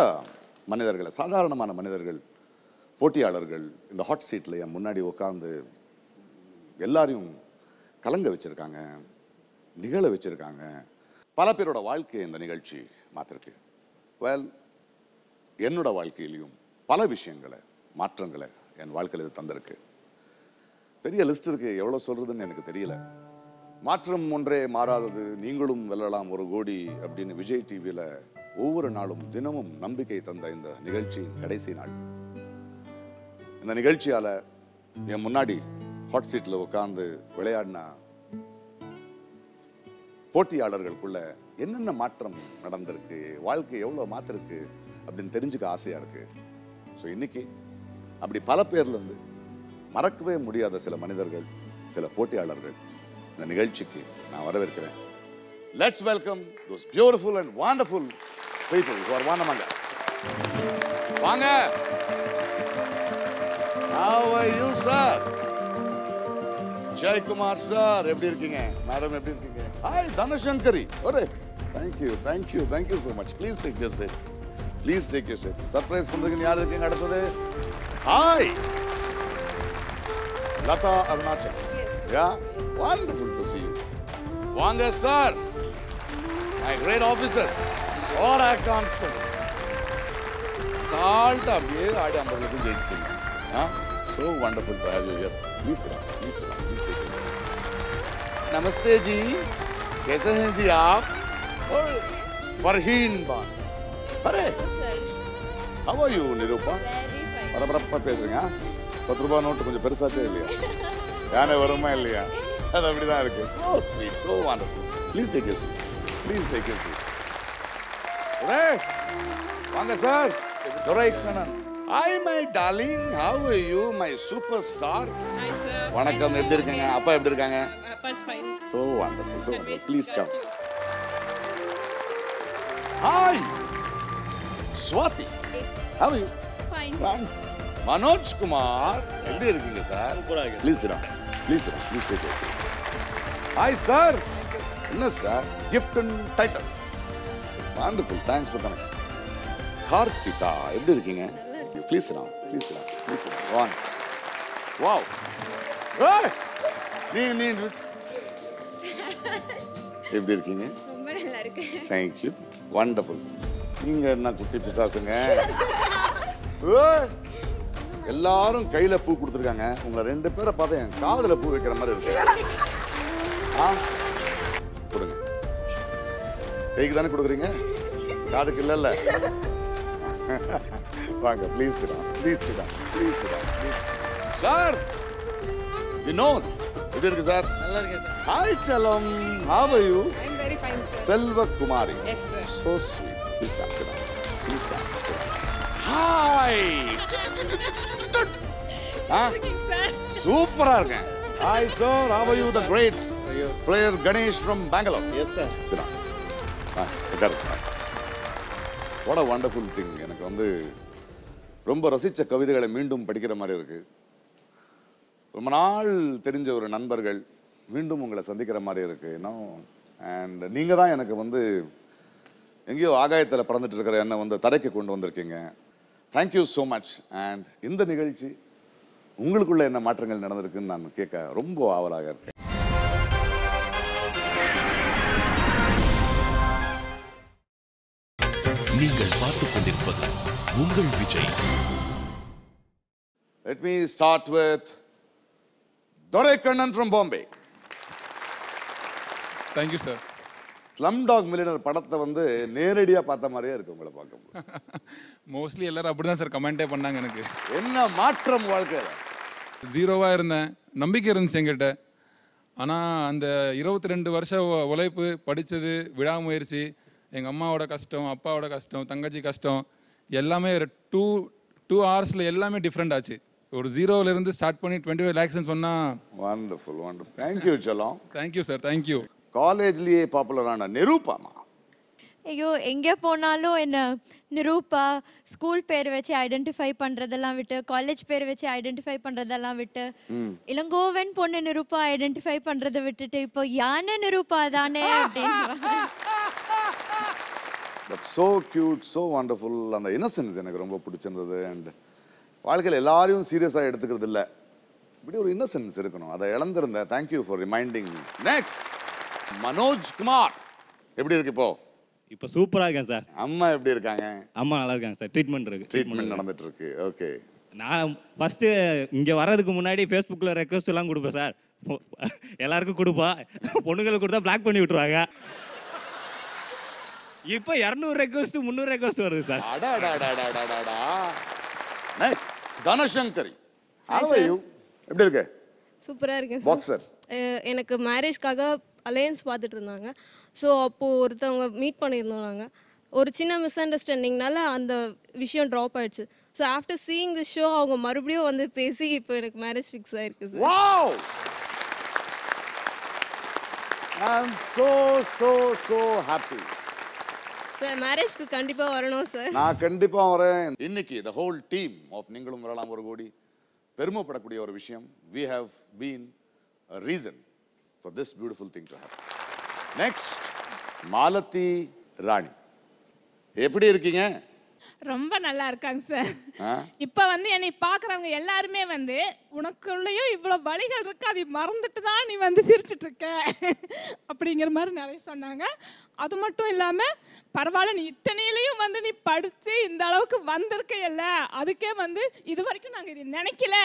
[SPEAKER 2] மனிதர்களை, சாதாரணமான மனிதர்கள், போட்டியாளர்கள் இந்த ஹாட் சீட்டில் என் முன்னாடி உட்காந்து எல்லாரையும் கலங்க வச்சுருக்காங்க, நிகழ வச்சுருக்காங்க. பல பேரோட வாழ்க்கையை இந்த நிகழ்ச்சி மாற்றிருக்கு. வெல், என்னோட வாழ்க்கையிலையும் பல விஷயங்களை, மாற்றங்களை என் வாழ்க்கையில் இது தந்திருக்கு. பெரிய லிஸ்ட் இருக்குது, எவ்வளோ சொல்கிறதுன்னு எனக்கு தெரியல. மாற்றம் ஒன்றே மாறாதது, நீங்களும் வெல்லலாம் ஒரு கோடி அப்படின்னு விஜய் டிவியில் ஒவ்வொரு நாளும் தினமும் நம்பிக்கை தந்த இந்த நிகழ்ச்சியின் கடைசி நாள். இந்த நிகழ்ச்சியால் என் முன்னாடி ஹாட் சீட்டில் உட்கார்ந்து விளையாடின போட்டியாளர்களுக்குள்ள என்னென்ன மாற்றம் நடந்திருக்கு, வாழ்க்கை எவ்வளோ மாற்றிருக்கு அப்படின்னு தெரிஞ்சுக்க ஆசையாக இருக்குது. ஸோ இன்னைக்கு அப்படி பல பேர்லேருந்து மறக்கவே முடியாத சில மனிதர்கள், சில போட்டியாளர்கள் இந்த நிகழ்ச்சிக்கு நான் வரவேற்கிறேன். Let's welcome those beautiful and wonderful people who are one among us. வாங்க. How are you, sir? Jayakumar sir எப்படி இருக்கீங்க? மேடம் எப்படி இருக்கீங்க? Hi, தனசங்கரி. ஒரே thank you so much. Please take your seat. Please take your seat. Surprise பண்றதுக்கு யார் இருக்கீங்க அடுத்தது? Hi. Lata Arunachal. Yes. Yeah. Wonderful to see you. வாங்க sir. My great officer. Or a constable. Salt அப்படியே ஆடி 50 லட்சம் ஜெயிச்சிட்டீங்க. So wonderful to have you here. Please sit down. Please take your seat. Namaste ji. कैसे हैं जी आप? और फरहीन बान. अरे. How are you, Nirupa? பரபரப்பா பேசுறீங்க. 10 ரூபாய் நோட்டு கொஞ்சம் பெருசாச்சே இல்லையா? யானை வருமா இல்லையா? அது அப்படிதான் இருக்கு. So sweet, so wonderful. Please take your seat. வாங்க sir. Durai Kannan. Hi my darling, how are you my superstar?
[SPEAKER 7] Hi sir.
[SPEAKER 2] வணக்கம், எப்படி இருக்கீங்க? அப்பா எப்படி இருக்காங்க?
[SPEAKER 7] Appa's fine.
[SPEAKER 2] So wonderful, so wonderful. Please come. Hi. Swati. How are you?
[SPEAKER 7] Fine.
[SPEAKER 2] Fine. Manoj Kumar, எப்படி இருக்கீங்க sir?
[SPEAKER 5] சூப்பரா இருக்கு.
[SPEAKER 2] Please sit down. Please take your seat. Hi sir. என்ன sir? Gift and Titus. It's wonderful. Thanks for coming. Karthika, எப்படி இருக்கீங்க? Please sit down. வாங்க. Wow. Hey! நீ எப்படி இருக்கீங்க?
[SPEAKER 7] ரொம்ப நல்லா இருக்கு.
[SPEAKER 2] Thank you. Wonderful. நீங்க என்ன குட்டி பிசாசுங்க? எல்லாரும் கையில பூ கொடுத்துருக்காங்க. உங்களை 2 பேரை பார்த்தா என் காதுல பூ வைக்கிற மாதிரி இருக்கு. கொடுங்க. கைக்கு தானே கொடுக்குறீங்க, காதுக்கு இல்லைல்ல. வாங்க, ப்ளீஸ் சார். வினோத் எப்படி இருக்கு சார்?
[SPEAKER 8] நல்லா இருக்கேன் சார்.
[SPEAKER 2] ஹாய் செல்லம், how are you?
[SPEAKER 7] I'm very fine sir.
[SPEAKER 2] Selvakumari.
[SPEAKER 7] Yes sir.
[SPEAKER 2] So sweet. Please come, sit down. Hi.
[SPEAKER 7] Sir.
[SPEAKER 2] சூப்பரா இருக்கேன். Hi sir, how are you? The great player Ganesh from Bangalore.
[SPEAKER 5] Yes sir.
[SPEAKER 2] Sit down. What a wonderful thing. எனக்கு வந்து ரொம்ப ரசிச்ச கவிதைகளை மீண்டும் படிக்கிற மாதிரி இருக்கு. ரொம்ப நாள் தெரிஞ்ச ஒரு நண்பர்கள் மீண்டும் உங்களை சந்திக்கிற மாதிரி இருக்கு. அண்ட் நீங்கள் தான் எனக்கு வந்து எங்கேயோ ஆகாயத்தில் பறந்துட்டு இருக்கிற என்னை வந்து தரைக்கு கொண்டு வந்திருக்கீங்க. Thank you so much. அண்ட் இந்த நிகழ்ச்சி உங்களுக்குள்ள என்ன மாற்றங்கள் நடந்திருக்குன்னு நான் கேட்க ரொம்ப ஆவலாக இருக்கேன்.
[SPEAKER 1] நீங்கள் பார்த்துக் கொண்டிருப்பது உங்கள் Vijay.
[SPEAKER 2] Let me start with Dorakannan from Bombay.
[SPEAKER 8] Thank you, sir.
[SPEAKER 2] Slumdog Millionaire படத்தை வந்து நேரடியா பார்த்த மாதிரியே இருக்கு உங்களை பார்க்கும்போது.
[SPEAKER 8] மோஸ்ட்லி எல்லாரும் அப்படிதான் சார் கமெண்டே பண்ணாங்க. எனக்கு
[SPEAKER 2] என்ன மாற்றம் வாழ்க்கையில?
[SPEAKER 8] ஜீரோவா இருந்தேன், நம்பிக்கை இருந்துச்சு என்கிட்ட. ஆனால் அந்த 22 வருஷம் உழைப்பு, படித்தது, விடாமுயற்சி, எங்கள் அம்மாவோட கஷ்டம், அப்பாவோட கஷ்டம், தங்கச்சி கஷ்டம் எல்லாமே டூ ஹவர்ஸில் எல்லாமே டிஃப்ரெண்ட் ஆச்சு. ஒரு ஜீரோவிலேருந்து ஸ்டார்ட் பண்ணி 25 lakhsன்னு சொன்னால்
[SPEAKER 2] வண்டர்ஃபுல் வண்டர்ஃபுல். தேங்க்யூ செல்லம்.
[SPEAKER 8] Thank you sir, thank you.
[SPEAKER 2] காலேஜ்லேயே பாப்புலரான நிரூபாமா.
[SPEAKER 9] ஐயோ, எங்கே போனாலும் என்ன நிரூபா, ஸ்கூல் பேர் வச்சு ஐடென்டிஃபை பண்ணுறதெல்லாம் விட்டு, காலேஜ் பேர் வச்சு ஐடென்டிஃபை பண்ணுறதெல்லாம் விட்டு, இளங்கோவன் பொண்ணு நிரூபா ஐடென்டிஃபை பண்ணுறதை விட்டுட்டு இப்போ யானை நிரூபா தானே அப்படின்னு.
[SPEAKER 2] But so cute, so wonderful. அந்த இன்னசென்ஸ் எனக்கு ரொம்ப பிடிச்சிருந்தது. அண்ட் வாழ்க்கையில் எல்லாரையும் சீரியஸாக எடுத்துக்கிறது இல்லை, இப்படி ஒரு இன்னசென்ஸ் இருக்கணும். அதை இழந்திருந்தேன். Thank you for reminding me. Next Manoj Kumar. எப்படி இருக்கு இப்போ?
[SPEAKER 10] இப்போ சூப்பராக இருக்கேன் சார்.
[SPEAKER 2] அம்மா எப்படி இருக்காங்க?
[SPEAKER 10] அம்மா நல்லா இருக்காங்க சார். ட்ரீட்மெண்ட்
[SPEAKER 2] நடந்துட்டு இருக்கு. ஓகே.
[SPEAKER 10] நான் ஃபஸ்ட்டு இங்கே வர்றதுக்கு முன்னாடி ஃபேஸ்புக்கில் ரெக்வஸ்ட் எல்லாம் கொடுப்பேன் சார். எல்லாருக்கும் கொடுப்பா, பொண்ணுங்களுக்கு கொடுத்தா பிளாக் பண்ணி விட்டுருவாங்க. இப்போ 200 ரெக்வஸ்ட் 300 ரெக்வஸ்ட் வருது sir.
[SPEAKER 2] Next Dhanasankari. How are you? எப்படி இருக்கு?
[SPEAKER 7] சூப்பராக இருக்கேன்
[SPEAKER 2] பாக்ஸர்.
[SPEAKER 7] எனக்கு மேரேஜ்க்காக அலையன்ஸ் பார்த்துட்டு இருந்தாங்க. ஸோ அப்போது ஒருத்தவங்க மீட் பண்ணியிருந்தோம். நாங்கள் ஒரு சின்ன மிஸ் அண்டர்ஸ்டாண்டிங்னால அந்த விஷயம் ட்ராப் ஆயிடுச்சு. So after seeing the show அவங்க மறுபடியும் வந்து பேசி இப்போ எனக்கு மேரேஜ் ஃபிக்ஸ் ஆயிருக்கு sir.
[SPEAKER 2] Wow! I'm so happy.
[SPEAKER 7] Sir மேரேஜ்க்கு கண்டிப்பாக வரணும் சார்.
[SPEAKER 2] நான் கண்டிப்பாக வரேன். இன்னைக்கு the whole team of நீங்களும் வரலாம் ஒரு கோடி பெருமைப்படக்கூடிய ஒரு விஷயம். We have been a reason for this beautiful thing to happen. Next, Malathi ராணி. எப்படி இருக்கீங்க?
[SPEAKER 11] ரொம்ப நல்லா இருக்காங்க சார். இப்போ வந்து என்னை பார்க்குறவங்க எல்லாருமே வந்து உனக்குள்ளேயும் இவ்வளோ வழிகள் இருக்கு, அதை மறந்துட்டு தான் நீ வந்து சிரிச்சிட்டு இருக்க அப்படிங்கிற மாதிரி நிறைய சொன்னாங்க. அது மட்டும் இல்லாமல் பரவாயில்ல, நீ இத்தனையிலையும் வந்து நீ படித்து இந்த அளவுக்கு வந்திருக்கையல்ல, அதுக்கே வந்து இது வரைக்கும் நாங்கள் இது நினைக்கல,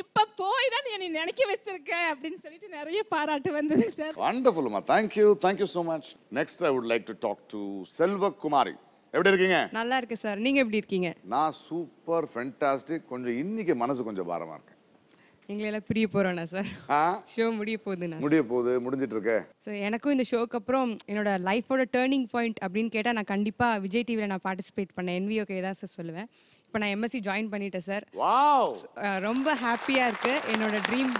[SPEAKER 11] இப்போ போய் தான் நீ என்னை நினைக்க வச்சிருக்க அப்படின்னு சொல்லிட்டு நிறைய பாராட்டு வந்தது சார்.
[SPEAKER 2] வண்டர்ஃபுல்மா. Thank you so much. Next I would like to talk to Selvakumari. எப்படி இருக்கீங்க?
[SPEAKER 12] நல்லா இருக்கு சார். நீங்க எப்படி இருக்கீங்க?
[SPEAKER 2] நான் சூப்பர் ஃபேண்டாஸ்டிக். கொஞ்சம் இன்னைக்கு மனசு கொஞ்சம் பாரமா இருக்கு.
[SPEAKER 12] எங்களெல்லாம் பிரிய போறோம்னா சார்? ஷோ முடிய போகுது, முடிஞ்சிட்டு இருக்கு. ஸோ எனக்கும் இந்த ஷோக்கு அப்புறம் என்னோட லைஃபோட டேர்னிங் பாயிண்ட் அப்படின்னு கேட்டால் நான் கண்டிப்பாக விஜய் டிவியில் நான் பார்ட்டிசிபேட் பண்ணேன். என்விஓகே தான் சார் சொல்லுவேன். இப்போ நான் எம்எஸ்சி ஜாயின் பண்ணிட்டேன் சார். ரொம்ப ஹாப்பியாக இருக்கு. என்னோட ட்ரீம்.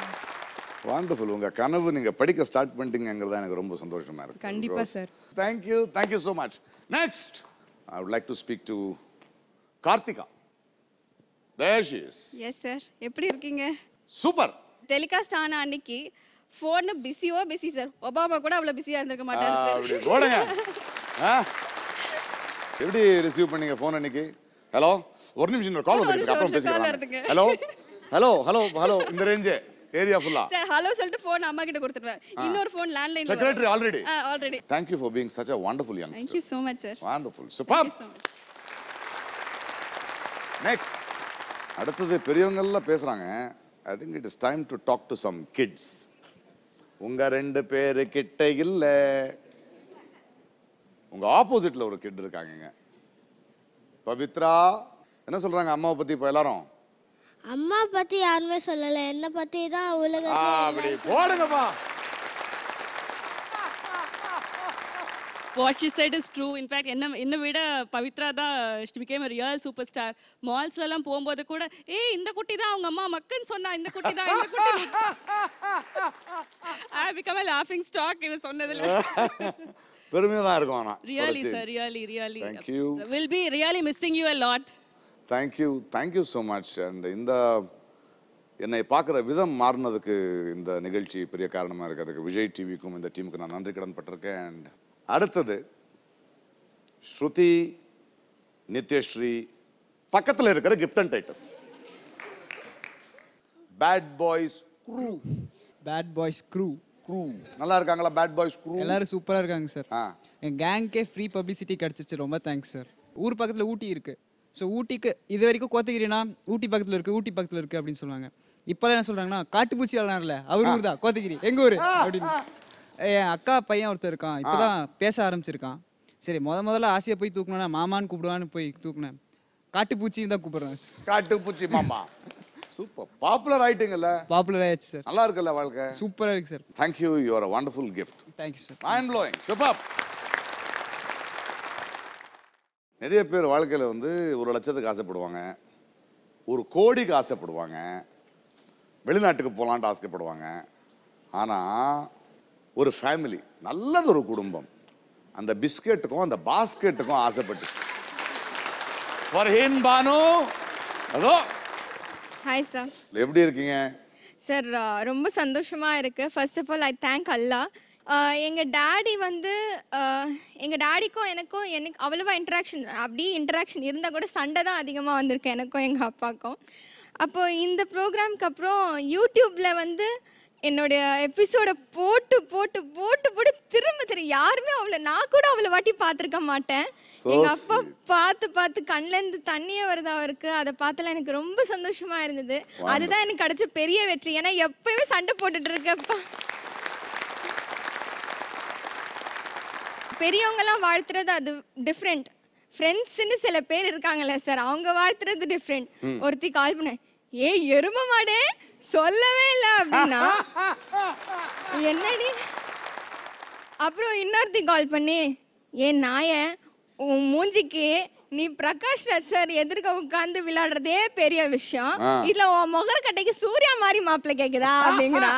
[SPEAKER 2] வண்டர்ஃபுல். உங்க கனவு நீங்க படிக்க ஸ்டார்ட் பண்ணிட்டீங்கிறது எனக்கு ரொம்ப சந்தோஷமா இருக்கு.
[SPEAKER 12] கண்டிப்பா sir.
[SPEAKER 2] Thank you so much. Next, I would like to speak to Karthika. There she is.
[SPEAKER 13] Yes sir. எப்படி இருக்கீங்க?
[SPEAKER 2] சூப்பர்.
[SPEAKER 13] டெலிகாஸ்ட் ஆன அன்னைக்கு ஃபோன் பிஸி சார். ஒபாமா கூட அவ்வளவு பிஸியா இருந்திருக்க மாட்டாரு சார்.
[SPEAKER 2] அப்படி போடுங்க. எப்படி ரிசீவ் பண்ணீங்க ஃபோன் அன்னைக்கு? ஹலோ, ஒரு நிமிஷம் ஒரு கால் வந்துருக்கு, அப்புறம் பேசிக்கலாம். ஹலோ இந்த ரேஞ்ச் ஏரியா ஃபுல்லா
[SPEAKER 13] சார் ஹலோ சொல்லிட்டு ஃபோன் அம்மா கிட்ட கொடுத்துடுவேன். இன்னொரு phone landline
[SPEAKER 2] secretary already. Thank you for being such a wonderful youngster.
[SPEAKER 13] Thank you so much sir.
[SPEAKER 2] Wonderful. Superb.
[SPEAKER 13] Thank you so much.
[SPEAKER 2] Next, அடுத்தது பெரியவங்க எல்லாம் பேசுறாங்க. I think it is time to talk to some kids. உங்க ரெண்டு பேரு கிட்ட இல்ல, உங்க ஆப்போசிட்ல ஒரு கிட் இருக்காங்க. பவித்ரா என்ன சொல்றாங்க அம்மாவை பத்தி? இப்போ எல்லாரும்
[SPEAKER 14] அம்மா பத்தி யாருமே சொல்லல, என்ன பத்தி தான் உலகத்துல.
[SPEAKER 2] அப்படி போடுங்கப்பா.
[SPEAKER 15] What she said is true. In fact, என்ன விட பவித்ரா தான் she became a real superstar. மால்ஸ்ல எல்லாம் போகும்போது கூட இந்த குட்டி தான் அவங்க அம்மா மக்கன்னு சொன்னா, இந்த குட்டி தான். I become a laughing stock இவ சொன்னதுல.
[SPEAKER 2] பெருமையா தான் இருக்கும். ஆனா
[SPEAKER 15] really sir, really
[SPEAKER 2] thank you.
[SPEAKER 15] We'll be really missing you a lot.
[SPEAKER 2] Thank you so much. And இந்த என்னை பார்க்குற விதம் மாறினதுக்கு இந்த நிகழ்ச்சி பெரிய காரணமாக இருக்கிறதுக்கு விஜய் டிவிக்கும் இந்த டீமுக்கு நான் நன்றி கடன் பட்டிருக்கேன். அண்ட் அடுத்தது ஸ்ருதி, நித்யஸ்ரீ, பக்கத்துல இருக்கிற Gifton Titus. Bad boys crew.
[SPEAKER 16] Bad boys crew.
[SPEAKER 2] நல்லா இருக்காங்களா பேட் பாய்ஸ் க்ரூ?
[SPEAKER 16] எல்லாரும் சூப்பரா இருக்காங்க சார். என் கேங்க்கே ஃப்ரீ பப்ளிசிட்டி கிடைச்சிச்சு, ரொம்ப தேங்க்ஸ் சார். ஊர் பக்கத்தில் ஊட்டி இருக்கு. ஸோ ஊட்டிக்கு இது வரைக்கும் கோத்தகிரினா ஊட்டி பக்கத்தில் இருக்கு, ஊட்டி பக்கத்தில் இருக்கு அப்படின்னு சொல்லுவாங்க. இப்போல்லாம் என்ன சொல்றாங்கன்னா காட்டுப்பூச்சி விளாட்ல அவர் ஊர் தான் கோத்தகிரி எங்க ஊர் அப்படின்னு. என் அக்கா பையன் ஒருத்தர் இருக்கான், இப்போதான் பேச ஆரம்பிச்சிருக்கான். சரி முதல்ல ஆசையை போய் தூக்கணும்னா மாமான்னு கூப்பிடுவான்னு போய் தூக்குனேன். காட்டுப்பூச்சின்னு தான் கூப்பிடுறேன்.
[SPEAKER 2] காட்டுப்பூச்சி மாமா. சூப்பர். பாப்புலர் ஆயிட்டீங்கல்ல?
[SPEAKER 16] பாப்புலர் ஆயிடுச்சு சார்.
[SPEAKER 2] நல்லா இருக்குல்ல வாழ்க்கை?
[SPEAKER 16] சூப்பரா இருக்கு sir.
[SPEAKER 2] Thank you, you are a wonderful gift.
[SPEAKER 16] Thank you sir.
[SPEAKER 2] Mind blowing. Superb. நிறைய பேர் வாழ்க்கையில வந்து 1 லட்சத்துக்கு ஆசைப்படுவாங்க, 1 கோடிக்கு ஆசைப்படுவாங்க, வெளிநாட்டுக்கு போகலான்ட்டு ஆசைப்படுவாங்க. ஆனா ஒரு ஃபேமிலி, நல்லது ஒரு குடும்பம், அந்த பிஸ்கெட்டுக்கும் அந்த பாஸ்கெட்டுக்கும் ஆசைப்பட்டுச்சு. Farheen Banu, hello.
[SPEAKER 17] Hi sir.
[SPEAKER 2] எப்படி இருக்கீங்க
[SPEAKER 17] சார்? ரொம்ப சந்தோஷமாக இருக்குது. First of all I thank Allah. எங்கள் டேடி வந்து எங்கள் டேடிக்கும் எனக்கு அவ்வளோவா இன்ட்ராக்ஷன் இருந்தால் கூட சண்டை தான் அதிகமாக வந்திருக்கு எனக்கும் எங்கள் அப்பாவுக்கும். அப்போது இந்த ப்ரோக்ராம்க்கு அப்புறம் யூடியூப்பில் வந்து என்னுடைய எபிசோடை போட்டு போட்டு போட்டு போட்டு திரும்ப யாருமே நான் கூட அவ்வளோ வாட்டி பார்த்துருக்க மாட்டேன். எங்கள் அப்பா பார்த்து கண்ணிலேருந்து தண்ணியே வருதா இருக்கு. அதை பார்த்தால எனக்கு ரொம்ப சந்தோஷமா இருந்தது. அதுதான் எனக்கு கிடைச்ச பெரிய வெற்றி. ஏன்னா எப்பயுமே சண்டை போட்டுட்டு இருக்கப்பா. பெரியவங்கெல்லாம் வாழ்த்துறது அது டிஃப்ரெண்ட். ஃப்ரெண்ட்ஸ்ன்னு சில பேர் இருக்காங்கல்ல சார், அவங்க வாழ்த்துறது டிஃப்ரெண்ட். ஒருத்தி கால் பண்ண, எரும மாடே சொல்லவே இல்லை அப்படின்னா என்னடி. அப்புறம் இன்னொருத்தி கால் பண்ணி, நாய உன் மூஞ்சிக்கு நீ பிரகாஷ் ராஜ் சார் எதிர்க்க உட்கார்ந்து விளையாடுறதே பெரிய விஷயம், இதுல உன் முகரக்கட்டைக்கு சூர்யா மாதிரி மாப்பிள்ளை கேக்குதா அப்படிங்கிறா.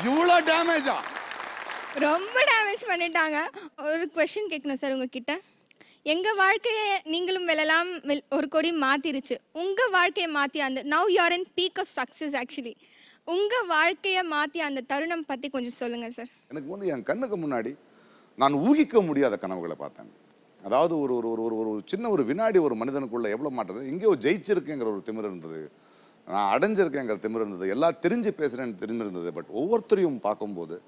[SPEAKER 2] இவ்வளவு டேமேஜா?
[SPEAKER 17] ரொம்ப டேமேஜ் பண்ணிட்டாங்க. ஒரு கொஸ்டின் கேட்கணும் சார் உங்ககிட்ட. எங்கள் வாழ்க்கையை நீங்களும் வெல்லலாம் ஒரு கோடி மாற்றிருச்சு. உங்கள் வாழ்க்கையை மாற்றி அந்த now you are in peak of success actually. உங்கள் வாழ்க்கையை மாற்றி அந்த தருணம் பற்றி கொஞ்சம் சொல்லுங்கள் சார்.
[SPEAKER 2] எனக்கு வந்து என் கண்ணுக்கு முன்னாடி நான் ஊகிக்க முடியாத கனவுகளை பார்த்தேன். அதாவது ஒரு ஒரு ஒரு சின்ன ஒரு வினாடி ஒரு மனிதனுக்குள்ள எவ்வளோ மாட்டது. எங்கேயோ ஜெயிச்சிருக்கேங்கிற ஒரு திமிர் இருந்தது, நான் அடைஞ்சிருக்கேங்கிற திமிர் இருந்தது, எல்லாம் தெரிஞ்சு பேசுகிறேன்னு திமிர் இருந்தது. பட் ஒவ்வொருத்தரையும் பார்க்கும்போது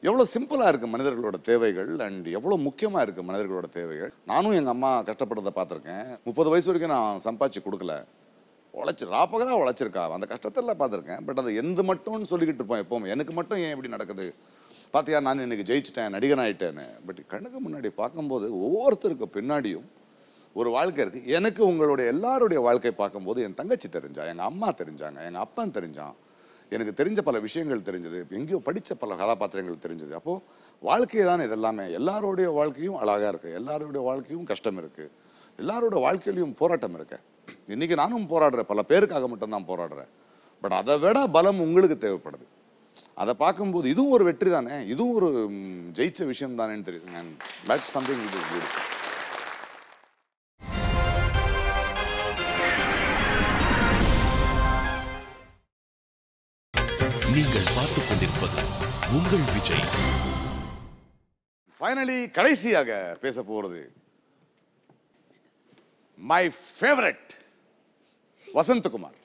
[SPEAKER 2] எவ்வளோ சிம்பிளாக இருக்குது மனிதர்களோட தேவைகள் அண்ட் எவ்வளோ முக்கியமாக இருக்குது மனிதர்களோட தேவைகள். நானும் எங்கள் அம்மா கஷ்டப்படுறதை பார்த்துருக்கேன். 30 வயசு வரைக்கும் நான் சம்பாதிச்சு கொடுக்கல, ராப்பகராக உழைச்சிருக்கா, அந்த கஷ்டத்தெல்லாம் பார்த்துருக்கேன். பட் அதை எந்த மட்டும்னு சொல்லிக்கிட்டு இருப்போம் எப்போவுமே, எனக்கு மட்டும் ஏன் இப்படி நடக்குது, பார்த்தியா நான் இன்னைக்கு ஜெயிச்சிட்டேன், நடிகன் ஆகிட்டேன்னு. பட் கண்ணுக்கு முன்னாடி பார்க்கும்போது ஒவ்வொருத்தருக்கு பின்னாடியும் ஒரு வாழ்க்கை இருக்குது. எனக்கு உங்களுடைய எல்லாருடைய வாழ்க்கை பார்க்கும்போது என் தங்கச்சி தெரிஞ்சா, எங்கள் அம்மா தெரிஞ்சாங்க, எங்கள் அப்பன் தெரிஞ்சான், எனக்கு தெரிஞ்ச பல விஷயங்கள் தெரிஞ்சது, எங்கேயோ படித்த பல கதாபாத்திரங்கள் தெரிஞ்சது. அப்போது வாழ்க்கையை தான் இதெல்லாமே. எல்லாருடைய வாழ்க்கையும் அழகாக இருக்குது, எல்லாருடைய வாழ்க்கையும் கஷ்டம் இருக்குது, எல்லாரோட வாழ்க்கையிலையும் போராட்டம் இருக்கு. இன்றைக்கி நானும் போராடுறேன், பல பேருக்காக மட்டும்தான் போராடுறேன். பட் அதை விட பலம் உங்களுக்கு தேவைப்படுது. அதை பார்க்கும்போது இதுவும் ஒரு வெற்றி தானே, இதுவும் ஒரு ஜெயிச்ச விஷயம் தானேன்னு தெரியுது. And that's something it is beautiful.
[SPEAKER 1] நீங்கள் பார்த்துக் கொண்டிருப்பது உங்கள் விஜய்.
[SPEAKER 2] ஃபைனலி கடைசியாக பேச போறது மை ஃபேவரட் வசந்தகுமார்.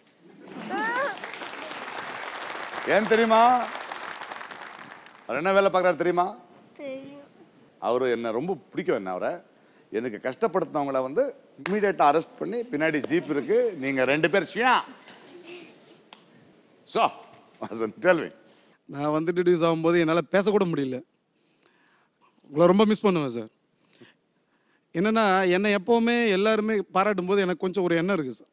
[SPEAKER 2] ஏன் தெரியுமா? அவர் என்ன வேலை பார்க்குறாரு தெரியுமா? அவரு என்ன ரொம்ப பிடிக்கும். என்ன அவரை எனக்கு கஷ்டப்படுத்தினவங்கள வந்து இமீடியட்டாக அரெஸ்ட் பண்ணி பின்னாடி ஜீப் இருக்கு, நீங்க 2 பேர் ஷியா. ஸோ
[SPEAKER 3] நான் வந்துட்டு டியூஸ் ஆகும்போது என்னால் பேசக்கூட முடியல. உங்களை ரொம்ப மிஸ் பண்ணுவேன் சார். என்னென்னா என்னை எப்போவுமே எல்லாருமே பாராட்டும் போது எனக்கு கொஞ்சம் ஒரு எண்ணம் இருக்குது சார்,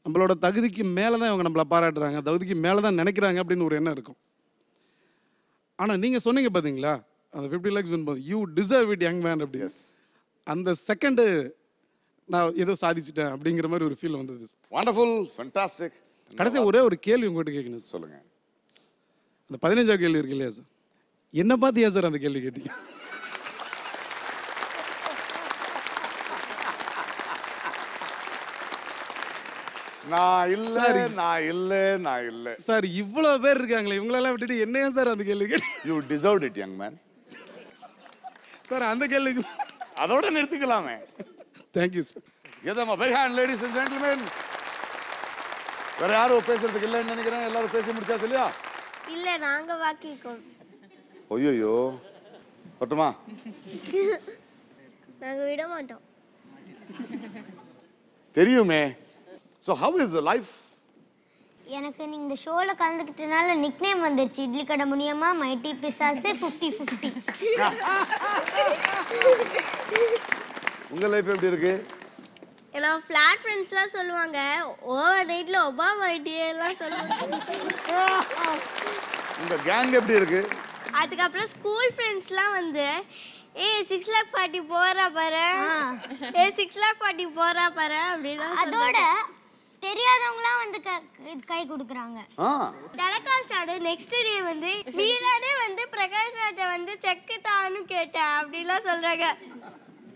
[SPEAKER 3] நம்மளோட தகுதிக்கு மேலே தான் இவங்க நம்மளை பாராட்டுறாங்க, தகுதிக்கு மேலே தான் நினைக்கிறாங்க அப்படின்னு ஒரு எண்ணம் இருக்கும். ஆனால் நீங்கள் சொன்னீங்க பார்த்தீங்களா அந்த 50 lakhs வின் போது, you deserve it young man அப்படி. அந்த செகண்டு நான் ஏதோ சாதிச்சிட்டேன் அப்படிங்கிற மாதிரி ஒரு ஃபீல் வந்தது.
[SPEAKER 2] Wonderful, fantastic.
[SPEAKER 3] கடைசி ஒரே ஒரு கேள்வி உங்கள்கிட்ட கேட்கணும்.
[SPEAKER 2] சொல்லுங்க.
[SPEAKER 3] அந்த 15ஆவது கேள்வி இருக்கு இல்லையா சார், என்ன பார்த்து ஏன் சார் அந்த கேள்வி கேட்டீங்க?
[SPEAKER 2] நான் இல்ல
[SPEAKER 3] சார், இவ்வளவு பேர் இருக்காங்களே, இவங்களெல்லாம் விட்டுட்டு என்னையா சார் அந்த கேள்வி கேட்டு?
[SPEAKER 2] You deserved it young man.
[SPEAKER 3] Sir அந்த கேள்விக்கு
[SPEAKER 2] அதோட நிறுத்திக்கலாமே.
[SPEAKER 3] Thank you sir.
[SPEAKER 2] Give them a big hand, ladies and gentlemen. வேற யாரும் பேசுறதுக்கு இல்லைன்னு நினைக்கிறேன். எல்லாரும் பேசி முடிச்சாச்சு இல்லையா?
[SPEAKER 14] இல்ல நாங்க வாக்கிக்கோம்.
[SPEAKER 2] ஐயோ பட்டுமா?
[SPEAKER 14] நாங்க விட மாட்டோம்.
[SPEAKER 2] தெரியுமே. So how is the life?
[SPEAKER 14] எனக்கு நீங்க இந்த ஷோல கலந்துக்கிட்டனால நிக் நேம் வந்துருச்சு. இட்லி கடை முனியம்மா, மைட்டி பிசாசு 50-50.
[SPEAKER 2] உங்க லைஃப் எப்படி இருக்கு?
[SPEAKER 14] ஏன்னா ஃபிளாட் ஃப்ரெண்ட்ஸ்லாம் சொல்லுவாங்க ஓவர் நைட்ல ஒபாமா ஐடியா எல்லாம் சொல்லுவாங்க.
[SPEAKER 2] உங்க கேங் எப்படி இருக்கு?
[SPEAKER 14] அதுக்கப்புறம் ஸ்கூல் ஃப்ரெண்ட்ஸ்லாம் வந்து ஏய் 6 lakh பார்ட்டி போறா பாரு, ஏய் 6 lakh பார்ட்டி போறா பாரு அப்படினா அதோட தெரியாதவங்கலாம் வந்து கை கொடுக்குறாங்க. டெலகாஸ்ட் நெக்ஸ்ட் டே வந்து நீரானே வந்து பிரகாஷ் ராஜா வந்து செக் தான்னு கேட்டா அப்படிலாம் சொல்றாங்க.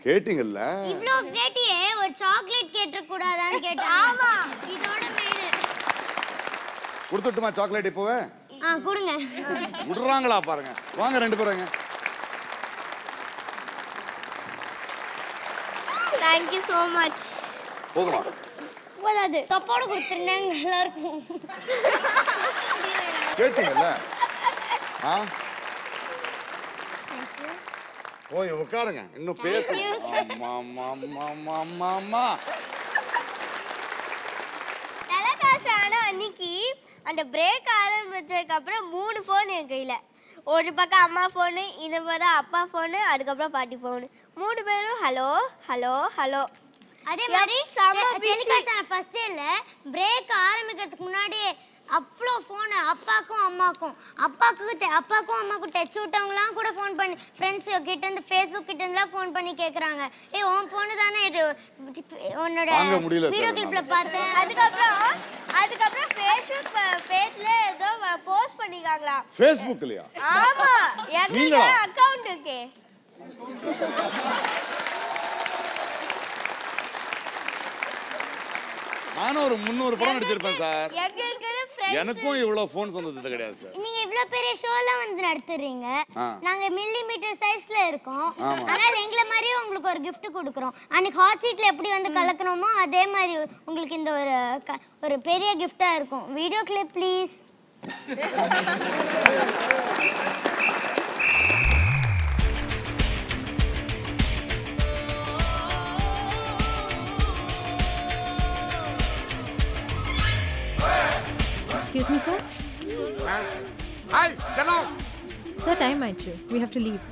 [SPEAKER 2] கேட்டிங்கல்ல?
[SPEAKER 14] இவ்ளோ கேட்டியே ஒரு சாக்லேட் கேட்ற கூடாதான்னு கேட்டா. ஆமா இதோட மெயின்.
[SPEAKER 2] கொடுத்துட்டுமா சாக்லேட் இப்போவே?
[SPEAKER 14] கொடுங்க.
[SPEAKER 2] விடுறாங்களா பாருங்க. வாங்க ரெண்டு பேரும்.
[SPEAKER 14] Thank you so much.
[SPEAKER 2] போகலாம்.
[SPEAKER 14] போதாது. தப்போட கொடுத்துறேன் எல்லாருக்கும்.
[SPEAKER 2] கேட்டிங்கல்ல? ஓய் உட்காருங்க. இன்னும் பேசுங்க. அம்மா.
[SPEAKER 14] டெலகாஸ்ட் அன்னைக்கு அந்த பிரேக் ஆரம்பிச்சதுக்கு அப்புறம் 3 ஃபோன் என் கையில. ஒரு பக்கம் அம்மா ஃபோனு, இன்னொரு பக்கம் அப்பா ஃபோனு, அதுக்கப்புறம் பாட்டி ஃபோனு. 3 பேரும் ஹலோ ஹலோ ஹலோ. அதே மாதிரி டெலிகாஸ்ட் ஃபர்ஸ்ட் டேல பிரேக் ஆரம்பிக்கிறதுக்கு முன்னாடி அவ்வளோ ஃபோனு அப்பாக்கும் அம்மாக்கும் அப்பாக்கும் அம்மாக்கும் டச் விட்டவங்களாம் கூட ஃபோன் பண்ணி ஃப்ரெண்ட்ஸ் கிட்ட இருந்து ஃபேஸ்புக் கிட்ட இருந்துலாம் ஃபோன் பண்ணி கேட்குறாங்க. ஏய் உன் ஃபோனு தானே இது உன்னோட வீடியோ கிளிப்ல பார்த்தேன். அதுக்கப்புறம் ஃபேஸ்புக் பேஜ்ல ஏதோ போஸ்ட் பண்ணிருக்காங்களா?
[SPEAKER 2] ஃபேஸ்புக்லயா?
[SPEAKER 14] ஆமா எங்க அக்கவுண்ட் இருக்கே.
[SPEAKER 2] நானும் ஒரு 300 படம் நடிச்சிருப்பேன் சார். எனக்கும் இவ்வளவு ஃபோன்ஸ் வந்தது கிடையாது சார்.
[SPEAKER 14] நீங்க இவ்ளோ பெரிய ஷோலாம் வந்து நடத்துறீங்க. நாங்க மில்லிமீட்டர் சைஸ்ல இருக்கோம். அதனால எங்கள மாதிரியே உங்களுக்கு ஒரு gift கொடுக்கிறோம். அன்னைக்கு ஹாட் சீட்ல எப்படி வந்து கலக்குறோமோ அதே மாதிரி உங்களுக்கு இந்த ஒரு பெரிய gift-ஆ இருக்கும். Video clip please.
[SPEAKER 18] Excuse me, sir.
[SPEAKER 2] Hi, chalo.
[SPEAKER 18] Sir, time aichu. We have to leave.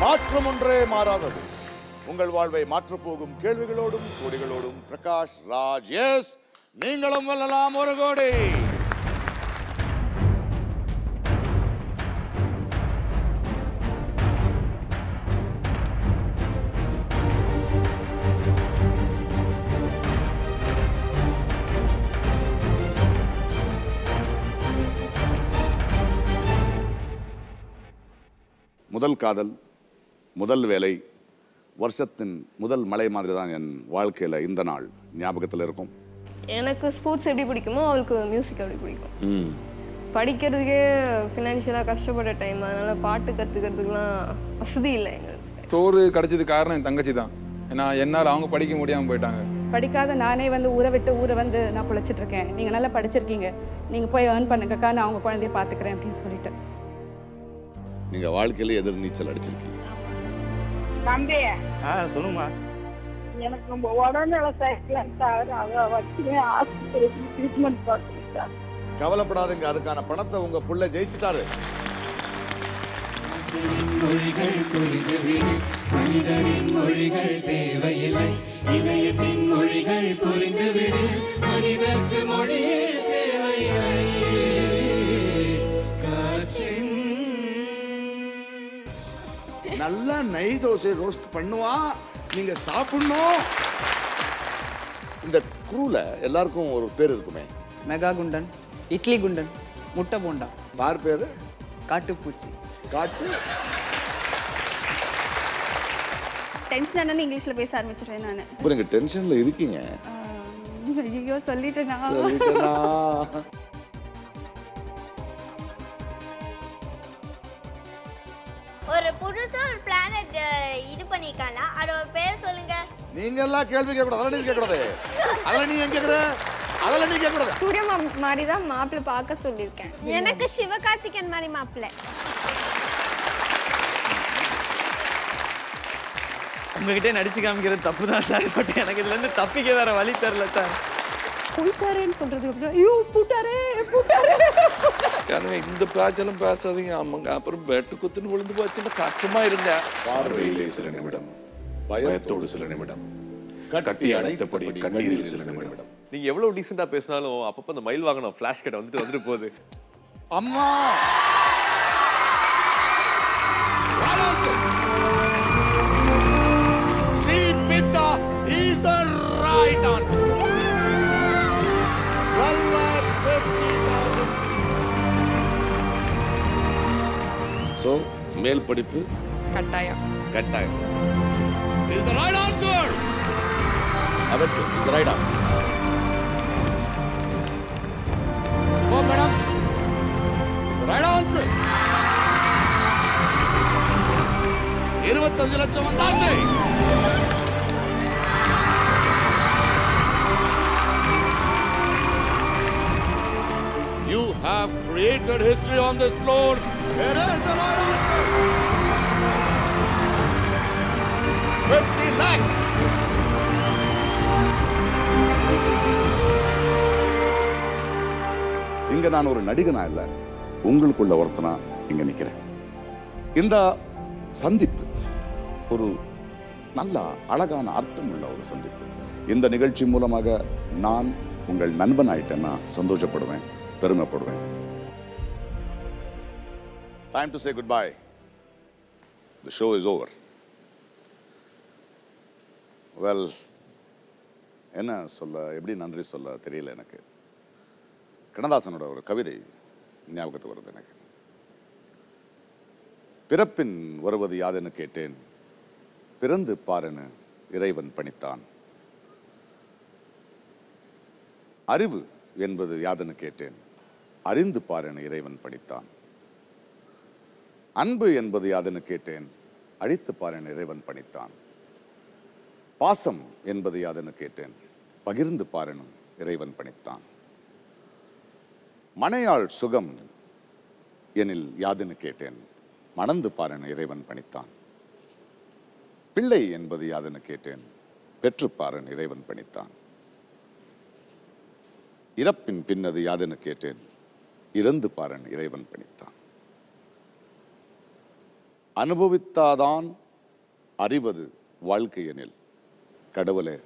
[SPEAKER 2] மாற்றம் ஒன்றே மாறாதது. உங்கள் வாழ்வை மாற்றப் போகும் கேள்விகளோடும் கோடிகளோடும் பிரகாஷ் ராஜ். எஸ், நீங்களும் வெல்லலாம் 1 கோடி. முதல் காதல், முதல் வேலை, வருஷத்தின் முதல் மலை மாதிரி தான் என் வாழ்க்கையில் இந்த நாள் ஞாபகத்தில் இருக்கும்.
[SPEAKER 7] எனக்கு ஸ்போர்ட்ஸ் எப்படி பிடிக்குமோ அவளுக்கு மியூசிக் அப்படி பிடிக்கும். படிக்கிறதுக்கே ஃபினான்ஷியலாக கஷ்டப்பட்ட டைம், அதனால பாட்டு கற்றுக்கிறதுக்குலாம் வசதி இல்லை எங்களுக்கு.
[SPEAKER 8] சோறு கிடைச்சதுக்கு காரணம் என் தங்கச்சி தான். ஏன்னா என்னால் அவங்க படிக்க முடியாமல் போயிட்டாங்க.
[SPEAKER 19] படிக்காத நானே வந்து ஊரை வந்து நான் பிழைச்சிட்டு இருக்கேன். நீங்கள் நல்லா படிச்சிருக்கீங்க, நீங்கள் போய் ஏர்ன் பண்ணுங்கக்கா, நான் அவங்க குழந்தைய பார்த்துக்கிறேன் அப்படின்னு சொல்லிட்டு.
[SPEAKER 2] நீங்கள் வாழ்க்கையில் எதிர் நீச்சல் அடிச்சிருக்கீங்க.
[SPEAKER 19] தம்பி
[SPEAKER 10] சொல்லுமா.
[SPEAKER 19] எனக்கு நம்ம உடனே அதை வச்சு ஆஸ்பத்திரிக்கு ட்ரீட்மெண்ட் பார்த்துக்கிட்டா.
[SPEAKER 2] கவலைப்படாதுங்க, அதுக்கான பணத்தை உங்க புள்ள ஜெயிச்சிட்டாரு.
[SPEAKER 20] மொழிகள் புரிந்துவிடு, மனிதரின் மொழிகள் தேவையில்லை. இதயத்தின் மொழிகள் புரிந்துவிடு, மனிதர்க்கு மொழியே தேவையில்லை.
[SPEAKER 2] நல்லா நெய் தோசை ரோஸ்ட் பண்ணுவா, நீங்க சாப்பிடணும். இந்த குரூல எல்லாருக்கும் ஒரு பேர் இருக்குமே.
[SPEAKER 16] மெகா குண்டன், இட்லி குண்டன், முட்டை போண்டா.
[SPEAKER 2] சார் பேரு
[SPEAKER 16] காட்டுப்பூச்சி.
[SPEAKER 2] காட்டு
[SPEAKER 13] டென்ஷன் என்னன்னு இங்கிலீஷ்ல பேச ஆரம்பிச்சிடுறேன் நான்.
[SPEAKER 2] நீங்க டென்ஷன்ல இருக்கீங்க.
[SPEAKER 13] ஐயோ சொல்லிட்டேனா.
[SPEAKER 14] புதுசா ஒரு பிளானட் இது பண்ணிருக்கானா அதோட பேர் சொல்லுங்க.
[SPEAKER 2] நீங்க எல்லாம் கேள்வி கேட்க கூடாது. அதெல்லாம் நீ கேட்க கூடாது. அதெல்லாம் நீ எங்க கேக்குற? அதெல்லாம் நீ கேட்க கூடாது.
[SPEAKER 17] சூர்யா மாதிரி தான் மாப்பிள்ளை பார்க்க சொல்லியிருக்கேன்.
[SPEAKER 14] எனக்கு சிவகார்த்திகேயன் மாதிரி மாப்பிள்ளை.
[SPEAKER 5] உங்ககிட்ட நடிச்சு காமிக்கிறது தப்பு தான் சார். பட் எனக்கு இதுல இருந்து தப்பிக்க வேற வழி தெரியல சார்.
[SPEAKER 19] போயிட்டாரேன்னு சொல்றது ஐயோ பூட்டாரே பூட்டாரே.
[SPEAKER 1] കാരണം இந்த பேச்செல்லாம் பேசாதீங்க. அம்மங்க அப்புறம் பெட்டு குத்துன்னு விழுந்து போச்சுன்னா கஷ்டமா இருங்க. பார்வையிலே சில நிமிடம், பயத்தோடு சில நிமிடம், கட்டி அணைத்தபடி கண்ணீரில் சில நிமிடம்.
[SPEAKER 21] நீங்க எவ்வளவு டீசெண்டா பேசினாலும் அப்பப்ப அந்த மயில் வாகனம் ஃபிளாஷ் கட் வந்துட்டு போகுது.
[SPEAKER 2] அம்மா See pizza is the right answer. 12,50,000. So மேல் படிப்பு
[SPEAKER 12] கட்டாயம்.
[SPEAKER 2] Is the right answer. Aditya is the right answer. Oh madam. The right answer. 25 லட்சம் வந்தாச்சு. You have created history on this floor. It is the right answer. 50 lakhs. இங்க நான் ஒரு நடிகனா இல்ல, உங்களுக்குள்ள ஒருத்தனா இங்க நிக்கிறேன். இந்த சந்திப்பு ஒரு நல்ல அழகான அர்த்தமுள்ள ஒரு சந்திப்பு. இந்த நிகழ்ச்சி மூலமாக நான் உங்கள் நண்பன் ஆயிட்டேன்னா சந்தோஷப்படுவேன், பெருமைப்படுவேன். Time to say goodbye. The show is over. Well, என்ன சொல்ல, எப்படி நன்றி சொல்ல தெரியல எனக்கு. கண்ணதாசனோட ஒரு கவிதை ஞாபகத்துக்கு வருது எனக்கு. பிறப்பின் வருவது யாதென்னு கேட்டேன், பிறந்து பாருன்னு இறைவன் பணித்தான். அறிவு என்பது யாதென்னு கேட்டேன், அறிந்து பாருன்னு இறைவன் பணித்தான். அன்பு என்பது யாதென்னு கேட்டேன், அழித்து பாருன்னு இறைவன் பணித்தான். பாசம் என்பது யாதென்னு கேட்டேன், பகிர்ந்து பாருன்னு இறைவன் பணித்தான். மனையாள் சுகம் எனில் யாதென்னு கேட்டேன், மணந்து பாருன்னு இறைவன் பணித்தான். பிள்ளை என்பது யாதென்னு கேட்டேன், பெற்று பாருன்னு இறைவன் பணித்தான். இறப்பின் பின்னது யாதென்னு கேட்டேன், இறந்து பாருன்னு இறைவன் பணித்தான். அனுபவித்தாதான் அறிவது வாழ்க்கை எனில், கடவுளே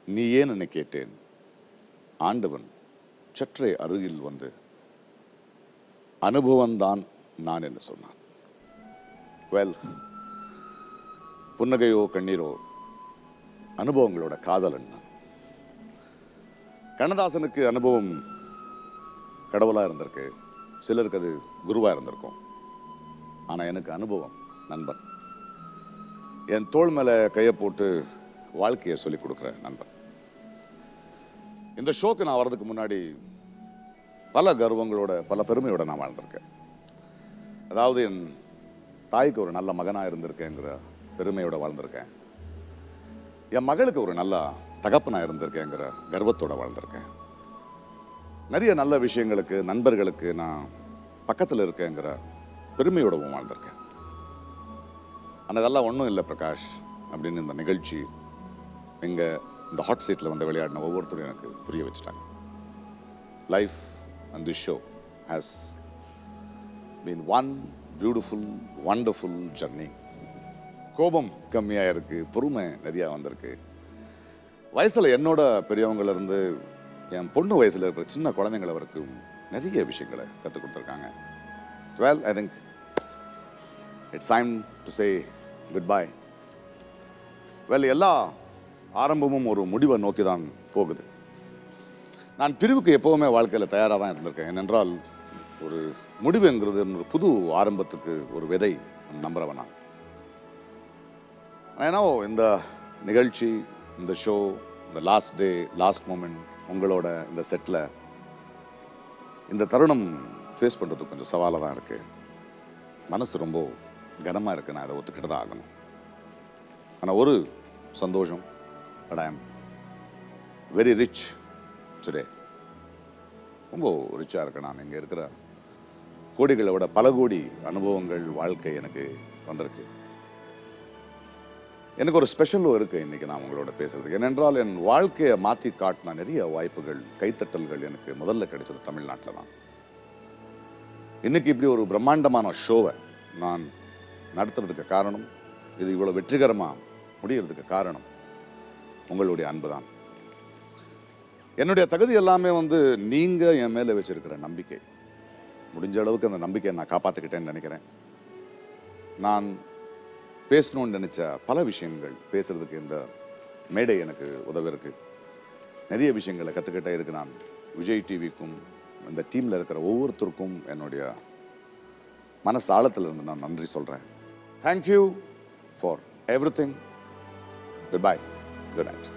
[SPEAKER 2] நீ ஏன்னு கேட்டேன், ஆண்டவன் சற்றே அருகில் வந்து அனுபவம்தான் நான் என்று சொன்னான். வெல், புன்னகையோ கண்ணீரோ அனுபவங்களோட காதலன் நான். கண்ணதாசனுக்கு அனுபவம் கடவுளாக இருந்திருக்கு, சிலருக்கு அது குருவாக இருந்திருக்கும். ஆனால் எனக்கு அனுபவம் நண்பன். என் தோள் மேலே கையை போட்டு வாழ்க்கையை சொல்லிக் கொடுக்குற நண்பன். இந்த ஷோக்கு நான் வர்றதுக்கு முன்னாடி பல கர்வங்களோட பல பெருமையோட நான் வாழ்ந்திருக்கேன். அதாவது என் தாய்க்கு ஒரு நல்ல மகனாக இருந்திருக்கேங்கிற பெருமையோட வாழ்ந்திருக்கேன். என் மகளுக்கு ஒரு நல்ல தகப்பனாக இருந்திருக்கேங்கிற கர்வத்தோட வாழ்ந்திருக்கேன். நிறைய நல்ல விஷயங்களுக்கு நண்பர்களுக்கு நான் பக்கத்தில் இருக்கேங்கிற பெருமையோடவும் வாழ்ந்திருக்கேன். ஆனால் இதெல்லாம் ஒன்றும் இல்லை பிரகாஷ் அப்படின்னு இந்த நிகழ்ச்சி இங்கே இந்த ஹாட் சீட்டில் வந்து விளையாடின ஒவ்வொருத்தரும் எனக்கு புரிய வச்சுட்டாங்க. Life and this show has been one beautiful wonderful journey. கோபம் கம்மியாக இருக்குது, பொறுமை நிறையா வந்திருக்கு. வயசில் என்னோட பெரியவங்கலேருந்து என் பொண்ணு வயசில் இருக்கிற சின்ன குழந்தைங்கள வரைக்கும் நிறைய விஷயங்களை கற்றுக் கொடுத்துருக்காங்க. Well, I think it's time to say goodbye. Well, எல்லா ஆரம்பமும் ஒரு முடிவை நோக்கி தான் போகுது. நான் பிரிவுக்கு எப்போவுமே வாழ்க்கையில் தயாராக தான் இருந்திருக்கேன். ஏனென்றால் ஒரு முடிவுங்கிறது ஒரு புது ஆரம்பத்துக்கு ஒரு விதை நம்புறவன் நான். ஏன்னா இந்த நிகழ்ச்சி, இந்த ஷோ, இந்த லாஸ்ட் டே, லாஸ்ட் மூமெண்ட் உங்களோட இந்த செட்டில் இந்த தருணம் ஃபேஸ் பண்ணுறதுக்கு கொஞ்சம் சவாலாக தான் இருக்குது. மனசு ரொம்ப கனமாக இருக்குது, நான் அதை ஒத்துக்கிட்டு தான் ஆகணும். ஆனால் ஒரு சந்தோஷம், but I am very rich today. ரொம்ப ரிச்சாக இருக்கேன் நான். இங்கே இருக்கிற கோடிகளை விட பல கோடி அனுபவங்கள், வாழ்க்கை எனக்கு வந்திருக்கு. எனக்கு ஒரு ஸ்பெஷலும் இருக்குது இன்றைக்கி நான் உங்களோட பேசுகிறதுக்கு. ஏனென்றால் என் வாழ்க்கையை மாற்றி காட்டின நிறைய வாய்ப்புகள், கைத்தட்டல்கள் எனக்கு முதல்ல கிடைச்சது தமிழ்நாட்டில் தான். இன்றைக்கி இப்படி ஒரு பிரம்மாண்டமான ஷோவை நான் நடத்துறதுக்கு காரணம், இது இவ்வளோ வெற்றிகரமாக முடிகிறதுக்கு காரணம் உங்களுடைய அன்பு தான். என்னுடைய தகுதி எல்லாமே நீங்கள் என் மேலே வச்சிருக்கிற நம்பிக்கை. முடிஞ்ச அளவுக்கு அந்த நம்பிக்கையை நான் காப்பாற்றிக்கிட்டேன்னு நினைக்கிறேன். நான் பேசணும்னு நினச்ச பல விஷயங்கள் பேசுகிறதுக்கு இந்த மேடை எனக்கு உதவிருக்கு. நிறைய விஷயங்களை கற்றுக்கிட்டேன். இதுக்கு நான் விஜய் டிவிக்கும் இந்த டீமில் இருக்கிற ஒவ்வொருத்தருக்கும் என்னுடைய மனசு ஆழத்தில் இருந்து நான் நன்றி சொல்கிறேன். Thank you for everything. Good bye. Good night.